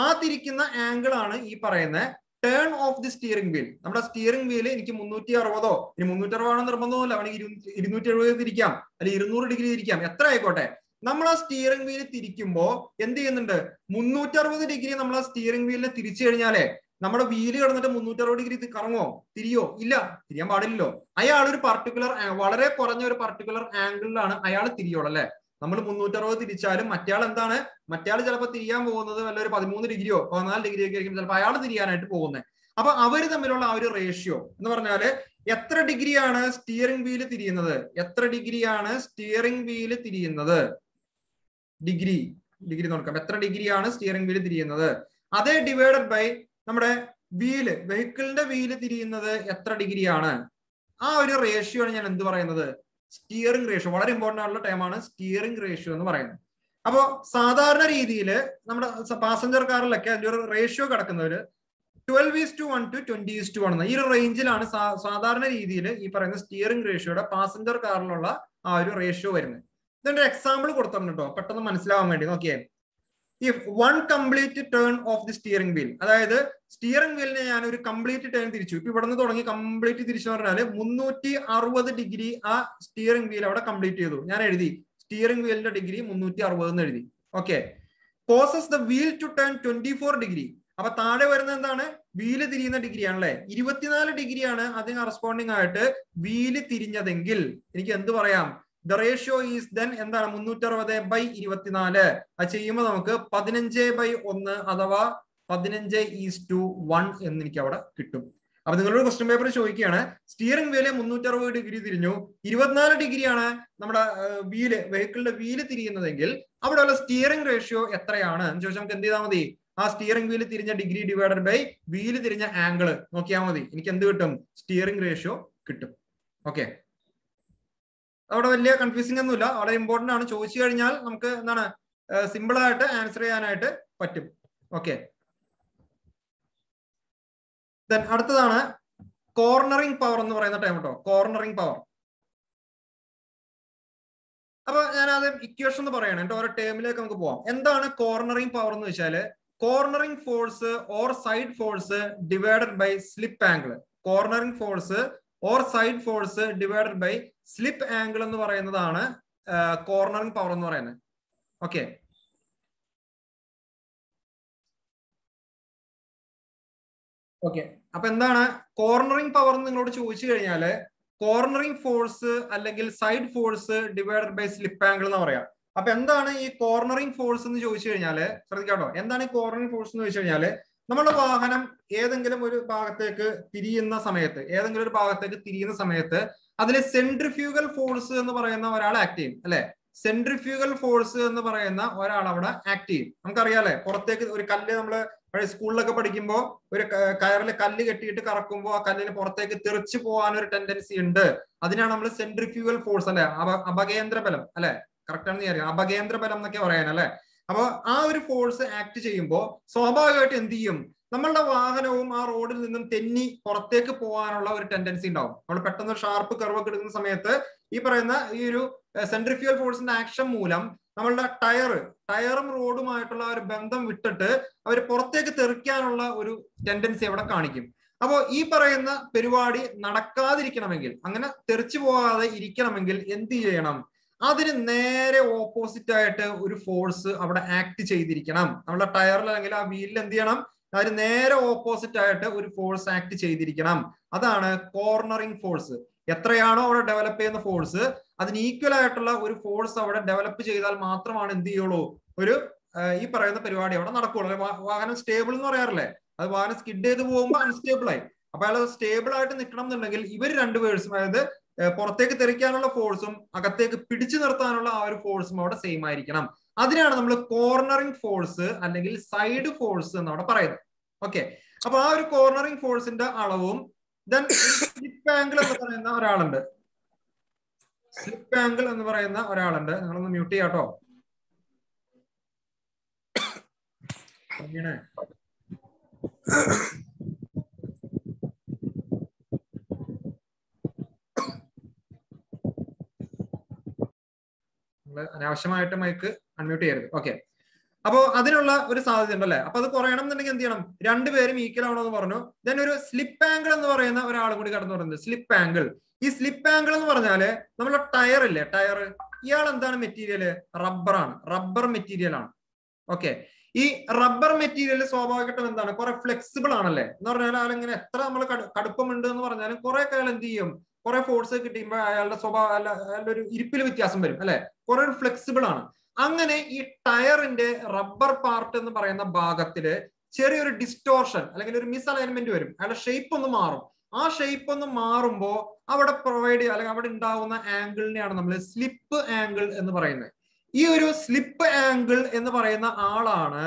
ആ തിരിക്കുന്ന ആംഗിൾ ആണ് ഈ പറയുന്ന turn of the steering wheel. നമ്മുടെ സ്റ്റിയറിംഗ് വീല് എനിക്ക് 360 ഇനി 360 നിർബന്ധമല്ല, വേണമെങ്കിൽ 270 തിരിക്കാം, അല്ലെങ്കിൽ 200 ഡിഗ്രി തിരിക്കാം, എത്ര ആയിക്കോട്ടെ. നമ്മൾ ആ സ്റ്റിയറിംഗ് വീല് തിരിക്കുമ്പോ എന്ത് ചെയ്യുന്നുണ്ട്? 360 ഡിഗ്രി നമ്മൾ ആ സ്റ്റിയറിംഗ് വീലിനെ തിരിച്ചു കഴിഞ്ഞാലേ നമ്മുടെ വീല് കിടന്നിട്ട് 360 ഡിഗ്രി കറങ്ങോ? തിരിയോ? ഇല്ല, തിരിയാൻ പാടില്ലല്ലോ. അയാൾ ഒരു പർട്ടിക്കുലർ വളരെ കുറഞ്ഞ ഒരു പർട്ടിക്കുലർ ആംഗിളിലാണ് അയാൾ തിരിയോളൂ അല്ലെ? നമ്മൾ 360 തിരിച്ചാലും മറ്റയാൾ എന്താണ്? മറ്റയാൾ ചിലപ്പോൾ തിരിയാൻ പോകുന്നത് വല്ല ഒരു 13 ഡിഗ്രിയോ 14 ഡിഗ്രിയോ ഒക്കെ ആയിരിക്കും ചിലപ്പോൾ അയാൾ തിരിയാനായിട്ട് പോകുന്നത്. അപ്പൊ അവര് തമ്മിലുള്ള ആ ഒരു റേഷ്യോ എന്ന് പറഞ്ഞാല് എത്ര ഡിഗ്രിയാണ് സ്റ്റിയറിംഗ് വീല് തിരിയുന്നത്? എത്ര ഡിഗ്രിയാണ് സ്റ്റിയറിംഗ് വീല് തിരിയുന്നത്? ഡിഗ്രി നോക്കാം. എത്ര ഡിഗ്രിയാണ് സ്റ്റിയറിംഗ് വീല് തിരിയുന്നത്? അതേ ഡിവൈഡഡ് ബൈ നമ്മുടെ വീല്, വെഹിക്കിളിന്റെ വീല് തിരിയുന്നത് എത്ര ഡിഗ്രിയാണ്? ആ ഒരു റേഷ്യോ ആണ് ഞാൻ എന്ത് പറയുന്നത്? Steering ratio. വളരെ ഇമ്പോർട്ടന്റ് ആയിട്ടുള്ള ടൈമാണ് സ്റ്റിയറിംഗ് റേഷ്യോ എന്ന് പറയുന്നത്. അപ്പോ സാധാരണ രീതിയിൽ നമ്മുടെ പാസഞ്ചർ കാറിലൊക്കെ അതിന്റെ ഒരു റേഷ്യോ കിടക്കുന്നത് 12:1 to 20:1 എന്ന ഈ ഒരു റേഞ്ചിലാണ് സാധാരണ രീതിയിൽ ഈ പറയുന്ന സ്റ്റിയറിംഗ് റേഷ്യോയുടെ പാസഞ്ചർ കാറിലുള്ള ആ ഒരു റേഷ്യോ വരുന്നത്. ഇതിന്റെ എക്സാമ്പിൾ കൊടുത്തിട്ടുണ്ട് കേട്ടോ, പെട്ടെന്ന് മനസ്സിലാവാൻ വേണ്ടി. നോക്കിയേ, if one complete turn of the steering wheel, അതായത് സ്റ്റിയറിംഗ് വീലിനെ ഞാൻ ഒരു കംപ്ലീറ്റ് ടേൺ തിരിച്ചു. ഇപ്പൊ ഇവിടെ നിന്ന് തുടങ്ങി കംപ്ലീറ്റ് തിരിച്ചു പറഞ്ഞാല് 360 ഡിഗ്രി ആ സ്റ്റിയറിംഗ് വീൽ അവിടെ കംപ്ലീറ്റ് ചെയ്തു. ഞാൻ എഴുതി സ്റ്റിയറിംഗ് വീലിന്റെ ഡിഗ്രി 360 എന്ന് എഴുതി. Okay. Causes the wheel to turn 24 degree. അപ്പൊ താഴെ വരുന്നത് എന്താണ്? വീല് തിരിയുന്ന ഡിഗ്രി ആണല്ലേ. 24 ഡിഗ്രിയാണ് അതിന് കറസ്പോണ്ടിങ് ആയിട്ട് വീല് തിരിഞ്ഞതെങ്കിൽ എനിക്ക് എന്ത് പറയാം? ദ റേഷ്യോ ഈസ് ദെൻ എന്താണ്? 360/24. അത് ചെയ്യുമ്പോൾ നമുക്ക് 15/1 അഥവാ 15:1 എന്ന് എനിക്ക് അവിടെ കിട്ടും. അപ്പൊ നിങ്ങളൊരു ക്വസ്റ്റ്യൻ പേപ്പർ ചോദിക്കുകയാണ്, സ്റ്റിയറിംഗ് വീല് 360 ഡിഗ്രി തിരിഞ്ഞു, 24 ഡിഗ്രിയാണ് നമ്മുടെ വെഹിക്കിളിന്റെ വീല് തിരിയുന്നതെങ്കിൽ അവിടെയുള്ള സ്റ്റിയറിംഗ് റേഷ്യോ എത്രയാണ് എന്ന് ചോദിച്ചാൽ നമുക്ക് എന്ത് ചെയ്താൽ മതി? ആ സ്റ്റിയറിംഗ് വീല് തിരിഞ്ഞ ഡിഗ്രി ഡിവൈഡഡ് ബൈ വീല് തിരിഞ്ഞ ആംഗിള് നോക്കിയാൽ മതി. എനിക്ക് എന്ത് കിട്ടും? സ്റ്റിയറിംഗ് റേഷ്യോ കിട്ടും. ഓക്കെ. അവിടെ വലിയ കൺഫ്യൂസിംഗ് ഒന്നുമില്ല, വളരെ ഇമ്പോർട്ടന്റ് ആണ്. ചോദിച്ചു കഴിഞ്ഞാൽ നമുക്ക് എന്താണ് സിമ്പിൾ ആയിട്ട് ആൻസർ ചെയ്യാനായിട്ട് പറ്റും. ഓക്കെ. ദെൻ അടുത്തതാണ് കോർണറിംഗ് പവർ എന്ന് പറയുന്ന ടൈം കേട്ടോ. Cornering power. അപ്പൊ ഞാൻ ആദ്യം ഇക്വേഷൻ എന്ന് പറയണം, എന്നിട്ട് ഓരോ ടേമിലേക്ക് നമുക്ക് പോവാം. എന്താണ് കോർണറിംഗ് പവർ എന്ന് വെച്ചാല് cornering force or side force divided by slip angle. Cornering force or side force divided by slip angle എന്ന് പറയുന്നതാണ് കോർണറിംഗ് പവർ എന്ന് പറയുന്നത്. ഓക്കെ. ഓക്കെ. അപ്പൊ എന്താണ് കോർണറിംഗ് പവർ എന്ന് നിങ്ങളോട് ചോദിച്ചു കഴിഞ്ഞാല് കോർണറിംഗ് ഫോഴ്സ് അല്ലെങ്കിൽ side force divided by slip angle എന്ന് പറയാം. അപ്പൊ എന്താണ് ഈ കോർണറിംഗ് ഫോഴ്സ് എന്ന് ചോദിച്ചു കഴിഞ്ഞാല് ശ്രദ്ധിക്കാട്ടോ. എന്താണ് ഈ കോർണറിംഗ് ഫോഴ്സ് എന്ന് ചോദിച്ചു കഴിഞ്ഞാല് നമ്മുടെ വാഹനം ഏതെങ്കിലും ഒരു ഭാഗത്തേക്ക് തിരിയുന്ന സമയത്ത് അതിൽ സെൻട്രിഫ്യൂഗൽ ഫോഴ്സ് എന്ന് പറയുന്ന ഒരാൾ ആക്ട് ചെയ്യും അല്ലെ. സെൻട്രിഫ്യൂഗൽ ഫോഴ്സ് എന്ന് പറയുന്ന ഒരാൾ അവിടെ ആക്ട് ചെയ്യും. നമുക്കറിയാലേ, പുറത്തേക്ക് ഒരു കല്ല് നമ്മള് സ്കൂളിലൊക്കെ പഠിക്കുമ്പോൾ ഒരു കയറിൽ കല്ല് കെട്ടിയിട്ട് കറക്കുമ്പോൾ ആ കല്ലിന് പുറത്തേക്ക് തെറിച്ചു പോകാൻ ഒരു ടെൻഡൻസി ഉണ്ട്. അതിനാണ് നമ്മൾ സെൻട്രിഫ്യൂഗൽ ഫോഴ്സ് അല്ലെ, അപകേന്ദ്ര ബലം അല്ലെ, കറക്റ്റ് ആണെന്ന് വിചാരിക്കാം, അപകേന്ദ്ര ബലം എന്നൊക്കെ പറയാനല്ലേ. അപ്പൊ ആ ഒരു ഫോഴ്സ് ആക്ട് ചെയ്യുമ്പോൾ സ്വാഭാവികമായിട്ട് എന്ത് ചെയ്യും? നമ്മളുടെ വാഹനവും ആ റോഡിൽ നിന്നും തെന്നി പുറത്തേക്ക് പോകാനുള്ള ഒരു ടെൻഡൻസി ഉണ്ടാവും. നമ്മൾ പെട്ടെന്ന് ഒരു ഷാർപ്പ് കർവൊക്കെ എടുക്കുന്ന സമയത്ത് ഈ പറയുന്ന ഈ ഒരു സെൻട്രിഫ്യൂഗൽ ഫോഴ്സിന്റെ ആക്ഷൻ മൂലം നമ്മളുടെ ടയറും റോഡുമായിട്ടുള്ള ഒരു ബന്ധം വിട്ടിട്ട് അവർ പുറത്തേക്ക് തെറിക്കാനുള്ള ഒരു ടെൻഡൻസി അവിടെ കാണിക്കും. അപ്പോൾ ഈ പറയുന്ന പരിപാടി നടക്കാതിരിക്കണമെങ്കിൽ, അങ്ങനെ തെറിച്ചു പോകാതെ ഇരിക്കണമെങ്കിൽ എന്ത് ചെയ്യണം? അതിന് നേരെ ഓപ്പോസിറ്റ് ആയിട്ട് ഒരു ഫോഴ്സ് അവിടെ ആക്ട് ചെയ്തിരിക്കണം. നമ്മുടെ ടയറിൽ അല്ലെങ്കിൽ ആ വീലിൽ എന്ത് ചെയ്യണം? അതിന് നേരെ ഓപ്പോസിറ്റ് ആയിട്ട് ഒരു ഫോഴ്സ് ആക്ട് ചെയ്തിരിക്കണം. അതാണ് കോർണറിംഗ് ഫോഴ്സ്. എത്രയാണോ അവിടെ ഡെവലപ്പ് ചെയ്യുന്ന ഫോഴ്സ് അതിന് ഈക്വൽ ആയിട്ടുള്ള ഒരു ഫോഴ്സ് അവിടെ ഡെവലപ്പ് ചെയ്താൽ മാത്രമാണ് എന്ത് ചെയ്യുള്ളൂ? ഒരു ഈ പറയുന്ന പരിപാടി അവിടെ നടക്കുള്ളൂ. വാഹനം സ്റ്റേബിൾ എന്ന് പറയാറില്ലേ, അത് വാഹനം സ്കിഡ് ചെയ്ത് പോകുമ്പോൾ അൺസ്റ്റേബിൾ ആയി. അപ്പൊ അയാൾ സ്റ്റേബിൾ ആയിട്ട് നിൽക്കണം എന്നുണ്ടെങ്കിൽ ഇവർ രണ്ടുപേഴ്സും, അതായത് പുറത്തേക്ക് തെറിക്കാനുള്ള ഫോഴ്സും അകത്തേക്ക് പിടിച്ചു നിർത്താനുള്ള ആ ഒരു ഫോഴ്സും അവിടെ സെയിം ആയിരിക്കണം. അതിനാണ് നമ്മൾ കോർണറിംഗ് ഫോഴ്സ് അല്ലെങ്കിൽ സൈഡ് ഫോഴ്സ് എന്നവിടെ പറയുന്നത്. ഓക്കെ. അപ്പൊ ആ ഒരു കോർണറിംഗ് ഫോഴ്സിന്റെ അളവും ദെൻ സ്ലിപ്പ് ആംഗിൾ എന്ന് പറയുന്ന ഒരാളുണ്ട്. സ്ലിപ്പ് ആംഗിൾ എന്ന് പറയുന്ന ഒരാളുണ്ട്. നിങ്ങളൊന്ന് മ്യൂട്ട് ചെയ്യാട്ടോ. അനാവശ്യമായിട്ട് മൈക്ക് അൺമ്യൂട്ട് ചെയ്യരുത്. ഓക്കെ. അപ്പോ അതിനുള്ള ഒരു സാധ്യത ഉണ്ടല്ലേ. അപ്പൊ അത് കുറയണം എന്നുണ്ടെങ്കിൽ എന്ത് ചെയ്യണം? രണ്ടുപേരും ഈക്വൽ ആവണമെന്ന് പറഞ്ഞു. ദെൻ ഒരു സ്ലിപ്പ് ആംഗിൾ എന്ന് പറയുന്ന ഒരാൾ കൂടി കടന്നു പറയുന്നത് സ്ലിപ്പ് ആംഗിൾ. ഈ സ്ലിപ്പ് ആംഗിൾ എന്ന് പറഞ്ഞാല് നമ്മളെ ടയർ ഇല്ലേ, ടയർ, ഇയാൾ എന്താണ് മെറ്റീരിയല്? റബ്ബറാണ്, റബ്ബർ മെറ്റീരിയൽ ആണ്. ഓക്കെ. ഈ റബ്ബർ മെറ്റീരിയൽ സ്വാഭാവികമായിട്ടും എന്താണ്? കുറെ ഫ്ലെക്സിബിൾ ആണല്ലേ. എന്ന് പറഞ്ഞാൽ ആളിങ്ങനെ എത്ര നമ്മൾ കടുപ്പമുണ്ട് എന്ന് പറഞ്ഞാലും കുറെ കാലം എന്ത് ചെയ്യും? കുറെ ഫോഴ്സ് കിട്ടിയുമ്പോൾ അയാളുടെ സ്വഭാവം, അയാളുടെ ഒരു ഇരിപ്പിൽ വ്യത്യാസം വരും അല്ലെ. കുറെ ഫ്ലെക്സിബിൾ ആണ്. അങ്ങനെ ഈ ടയറിന്റെ റബ്ബർ പാർട്ട് എന്ന് പറയുന്ന ഭാഗത്തില് ചെറിയൊരു ഡിസ്റ്റോർഷൻ അല്ലെങ്കിൽ ഒരു മിസ് അലൈൻമെന്റ് വരും. അയാളുടെ ഷേപ്പ് ഒന്ന് മാറും. ആ ഷേപ്പ് ഒന്ന് മാറുമ്പോൾ അവിടെ അല്ലെങ്കിൽ അവിടെ ഉണ്ടാവുന്ന ആംഗിളിനെയാണ് നമ്മൾ സ്ലിപ്പ് ആംഗിൾ എന്ന് പറയുന്നത്. ഈ ഒരു സ്ലിപ്പ് ആംഗിൾ എന്ന് പറയുന്ന ആളാണ്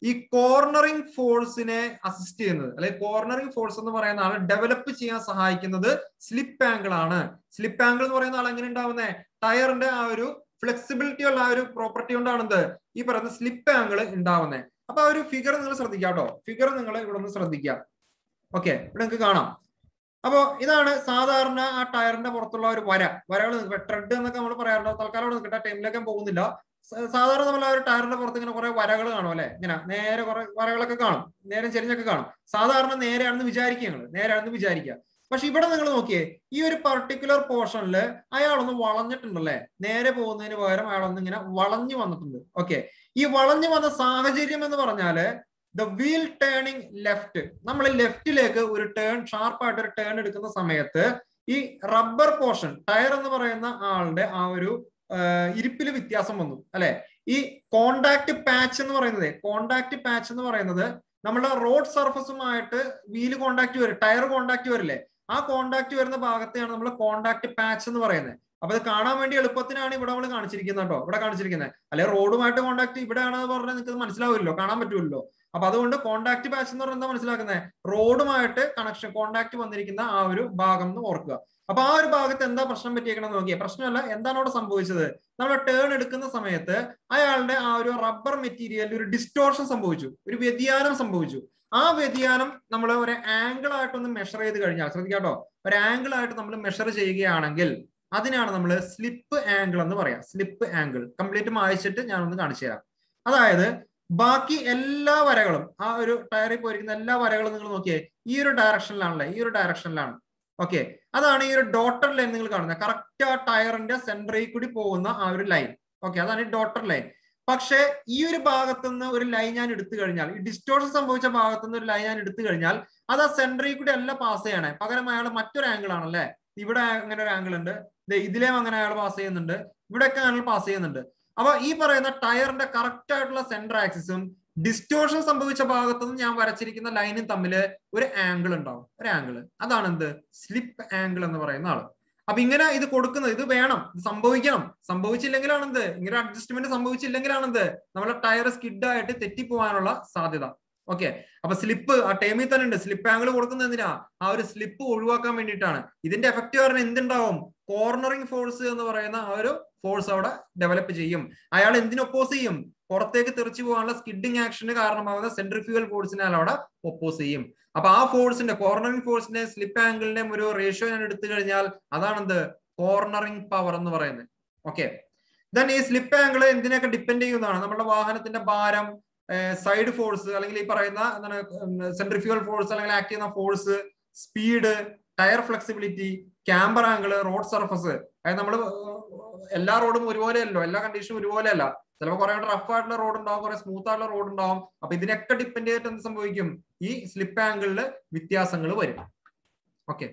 ഈ കോർണറിംഗ് ഫോഴ്സിനെ അസിസ്റ്റ് ചെയ്യുന്നത്. അല്ലെങ്കിൽ കോർണറിംഗ് ഫോഴ്സ് എന്ന് പറയുന്ന ആൾ ഡെവലപ്പ് ചെയ്യാൻ സഹായിക്കുന്നത് സ്ലിപ്പ് ആംഗിൾ ആണ്. സ്ലിപ്പ് ആംഗിൾ എന്ന് പറയുന്ന ആൾ എങ്ങനെ ഉണ്ടാവുന്നത്? ടയറിന്റെ ആ ഒരു ഫ്ലെക്സിബിലിറ്റി ഉള്ള ആ ഒരു പ്രോപ്പർട്ടി കൊണ്ടാണ് ഈ പറയുന്ന സ്ലിപ്പ് ആംഗിൾ ഉണ്ടാവുന്നത്. അപ്പൊ ആ ഒരു ഫിഗർ നിങ്ങൾ ശ്രദ്ധിക്കുക കേട്ടോ. ഫിഗർ നിങ്ങൾ ഇവിടെ ഒന്ന് ശ്രദ്ധിക്കുക. ഓക്കെ. ഇവിടെ നിങ്ങൾക്ക് കാണാം. അപ്പോ ഇതാണ് സാധാരണ ആ ടയറിന്റെ പുറത്തുള്ള ഒരു വരകൾ. ട്രെഡ് എന്നൊക്കെ നമ്മൾ പറയാറുണ്ട്. തൽക്കാലം അവിടെ നിൽക്കട്ടെ, ടൈമിലേക്ക് പോകുന്നില്ല. സാധാരണ നമ്മൾ ആ ഒരു ടയറിന്റെ പുറത്ത് ഇങ്ങനെ കുറെ വരകൾ കാണും അല്ലെ, ഇങ്ങനെ നേരെ കുറെ വരകളൊക്കെ കാണും, നേരെ ചെരിഞ്ഞൊക്കെ കാണും. സാധാരണ നേരെയാണെന്ന് വിചാരിക്കുക, നിങ്ങൾ നേരെയാണെന്ന് വിചാരിക്കുക. പക്ഷെ ഇവിടെ നിങ്ങൾ നോക്കിയേ, ഈ ഒരു പർട്ടിക്കുലർ പോർഷനിൽ അയാളൊന്ന് വളഞ്ഞിട്ടുണ്ടല്ലേ, നേരെ പോകുന്നതിന് പകരം അയാളൊന്ന് ഇങ്ങനെ വളഞ്ഞു വന്നിട്ടുണ്ട്. ഓക്കെ, ഈ വളഞ്ഞു വന്ന സാഹചര്യം എന്ന് പറഞ്ഞാല് ദ വീൽ ടേണിംഗ് ലെഫ്റ്റ്, നമ്മൾ ലെഫ്റ്റിലേക്ക് ഒരു ടേൺ, ഷാർപ്പായിട്ട് ഒരു ടേൺ എടുക്കുന്ന സമയത്ത് ഈ റബ്ബർ പോർഷൻ, ടയർ എന്ന് പറയുന്ന ആളുടെ ആ ഒരു ഇരിപ്പിൽ വ്യത്യാസം വന്നു അല്ലെ. ഈ കോണ്ടാക്ട് പാച്ച് എന്ന് പറയുന്നത്, കോണ്ടാക്ട് പാച്ച് എന്ന് പറയുന്നത് നമ്മുടെ റോഡ് സർഫസുമായിട്ട് വീല് കോണ്ടാക്ട് വരും, ടയർ കോണ്ടാക്ട് വരില്ലേ, ആ കോണ്ടാക്ട് വരുന്ന ഭാഗത്തെയാണ് നമ്മൾ കോണ്ടാക്ട് പാച്ച് എന്ന് പറയുന്നത്. അപ്പൊ ഇത് കാണാൻ വേണ്ടി എളുപ്പത്തിനാണ് ഇവിടെ നമ്മൾ കാണിച്ചിരിക്കുന്നത് കേട്ടോ, ഇവിടെ കാണിച്ചിരിക്കുന്നത്. അല്ലെ റോഡുമായിട്ട് കോണ്ടാക്ട് ഇവിടെയാണെന്ന് പറഞ്ഞാൽ നിങ്ങൾക്ക് മനസ്സിലാവില്ലല്ലോ, കാണാൻ പറ്റുമല്ലോ. അപ്പൊ അതുകൊണ്ട് കോണ്ടാക്ട് പാച്ച് എന്ന് പറഞ്ഞാൽ എന്താ മനസ്സിലാക്കുന്നത്, റോഡുമായിട്ട് കണക്ഷൻ കോണ്ടാക്ട് വന്നിരിക്കുന്ന ആ ഒരു ഭാഗം എന്ന് ഓർക്കുക. അപ്പൊ ആ ഒരു ഭാഗത്ത് എന്താ പ്രശ്നം പറ്റിയേക്കണമെന്ന് നോക്കിയേ. പ്രശ്നമല്ല, എന്താണ് അവിടെ സംഭവിച്ചത്, നമ്മൾ ടേൺ എടുക്കുന്ന സമയത്ത് അയാളുടെ ആ ഒരു റബ്ബർ മെറ്റീരിയലിൽ ഒരു ഡിസ്റ്റോർഷൻ സംഭവിച്ചു, ഒരു വ്യതിയാനം സംഭവിച്ചു. ആ വ്യതിയാനം നമ്മൾ ഒരു ആംഗിൾ ആയിട്ടൊന്ന് മെഷർ ചെയ്ത് കഴിഞ്ഞാൽ, ശ്രദ്ധിക്കാട്ടോ, ഒരു ആംഗിൾ ആയിട്ട് നമ്മൾ മെഷർ ചെയ്യുകയാണെങ്കിൽ അതിനാണ് നമ്മൾ സ്ലിപ്പ് ആംഗിൾ എന്ന് പറയാം. സ്ലിപ്പ് ആംഗിൾ കംപ്ലീറ്റ് മായ്ച്ചിട്ട് ഞാനൊന്ന് കാണിച്ചു തരാം. അതായത് ബാക്കി എല്ലാ വരകളും, ആ ഒരു ടയറിൽ പോയിരിക്കുന്ന എല്ലാ വരകളും നിങ്ങൾ നോക്കിയേ, ഈ ഒരു ഡയറക്ഷനിലാണല്ലേ, ഈ ഒരു ഡയറക്ഷനിലാണ്. ഓക്കെ, അതാണ് ഈ ഒരു ഡോട്ടഡ് ലൈൻ നിങ്ങൾ കാണുന്നത്. കറക്റ്റ് ആ ടയറിന്റെ സെന്ററിൽ കൂടി പോകുന്ന ആ ഒരു ലൈൻ. ഓക്കെ, അതാണ് ഈ ഡോട്ടഡ് ലൈൻ. പക്ഷെ ഈ ഒരു ഭാഗത്തുനിന്ന് ഒരു ലൈൻ ഞാൻ എടുത്തു കഴിഞ്ഞാൽ, ഈ ഡിസ്റ്റോർഷൻ സംഭവിച്ച ഭാഗത്തുനിന്ന് ഒരു ലൈൻ ഞാൻ എടുത്തു കഴിഞ്ഞാൽ അത് ആ സെന്ററിൽ കൂടി അല്ല പാസ് ചെയ്യണേ, പകരം അയാൾ മറ്റൊരു ആംഗിൾ ആണല്ലേ. ഇവിടെ അങ്ങനെ ഒരു ആംഗിൾ ഉണ്ട്, ഇതിലേം അങ്ങനെ അയാൾ പാസ് ചെയ്യുന്നുണ്ട്, ഇവിടെയൊക്കെ അയാൾ പാസ് ചെയ്യുന്നുണ്ട്. അപ്പൊ ഈ പറയുന്ന ടയറിന്റെ കറക്റ്റ് ആയിട്ടുള്ള സെന്റർ ആക്സിസും ഡിസ്റ്റോർഷൻ സംഭവിച്ച ഭാഗത്തുനിന്ന് ഞാൻ വരച്ചിരിക്കുന്ന ലൈനും തമ്മിൽ ഒരു ആംഗിൾ ഉണ്ടാവും, ഒരു ആംഗിൾ. അതാണ് എന്ത്, സ്ലിപ്പ് ആംഗിൾ എന്ന് പറയുന്ന ആള്. അപ്പൊ ഇങ്ങനെ ഇത് കൊടുക്കുന്നത്, ഇത് വേണം, ഇത് സംഭവിക്കണം. സംഭവിച്ചില്ലെങ്കിലാണ് എന്ത്, ഇങ്ങനെ അഡ്ജസ്റ്റ്മെന്റ് സംഭവിച്ചില്ലെങ്കിലാണ് എന്ത്, നമ്മളെ ടയർ സ്കിഡ് ആയിട്ട് തെറ്റിപ്പോവാനുള്ള സാധ്യത. ഓക്കെ, അപ്പൊ സ്ലിപ്പ് ആ ടേമിൽ തന്നെ ഉണ്ട്. സ്ലിപ്പ് ആംഗിൾ കൊടുക്കുന്നത് എന്തിനാ, ആ ഒരു സ്ലിപ്പ് ഒഴിവാക്കാൻ വേണ്ടിയിട്ടാണ്. ഇതിന്റെ എഫക്റ്റ് കാരണം എന്തുണ്ടാവും, കോർണറിംഗ് ഫോഴ്സ് എന്ന് പറയുന്ന ആ ഒരു ഫോഴ്സ് അവിടെ ഡെവലപ്പ് ചെയ്യും. അയാൾ എന്തിനൊപ്പോസ് ചെയ്യും, പുറത്തേക്ക് തെറിച്ചു പോകാനുള്ള സ്കിഡിങ് ആക്ഷന് കാരണമാകുന്ന സെൻട്രിഫ്യൂഗൽ ഫോഴ്സിനെ അയാൾ അവിടെ ഒപ്പോസ് ചെയ്യും. അപ്പൊ ആ ഫോഴ്സിന്റെ, കോർണറിംഗ് ഫോഴ്സിന്റെ സ്ലിപ്പ് ആംഗിളിന്റെയും ഒരു റേഷ്യോ ഞാൻ എടുത്തു കഴിഞ്ഞാൽ അതാണെന്ത്, കോർണറിംഗ് പവർ എന്ന് പറയുന്നത്. ഓക്കെ, ദെൻ ഈ സ്ലിപ്പ് ആംഗിൾ എന്തിനൊക്കെ ഡിപ്പെൻഡ് ചെയ്യുന്നതാണ്, നമ്മുടെ വാഹനത്തിന്റെ ഭാരം, സൈഡ് ഫോഴ്സ്, അല്ലെങ്കിൽ ഈ പറയുന്ന എന്താണ് സെൻട്രിഫ്യൂഗൽ ഫോഴ്സ് അല്ലെങ്കിൽ ആക്ട് ചെയ്യുന്ന force, speed, tyre flexibility, camber angle, road surface. അതായത് നമ്മൾ എല്ലാ റോഡും ഒരുപോലെയല്ലോ, എല്ലാ കണ്ടീഷനും ഒരുപോലെയല്ല. ചിലപ്പോൾ കുറെ റഫ് ആയിട്ടുള്ള റോഡ് ഉണ്ടാവും, കുറെ സ്മൂത്ത് ആയിട്ടുള്ള റോഡ് ഉണ്ടാവും. അപ്പൊ ഇതിനൊക്കെ ഡിപ്പെൻഡ് ചെയ്തിട്ട് എന്ത് സംഭവിക്കും, ഈ സ്ലിപ്പ് ആംഗിളില് വ്യത്യാസങ്ങൾ വരും. ഓക്കെ.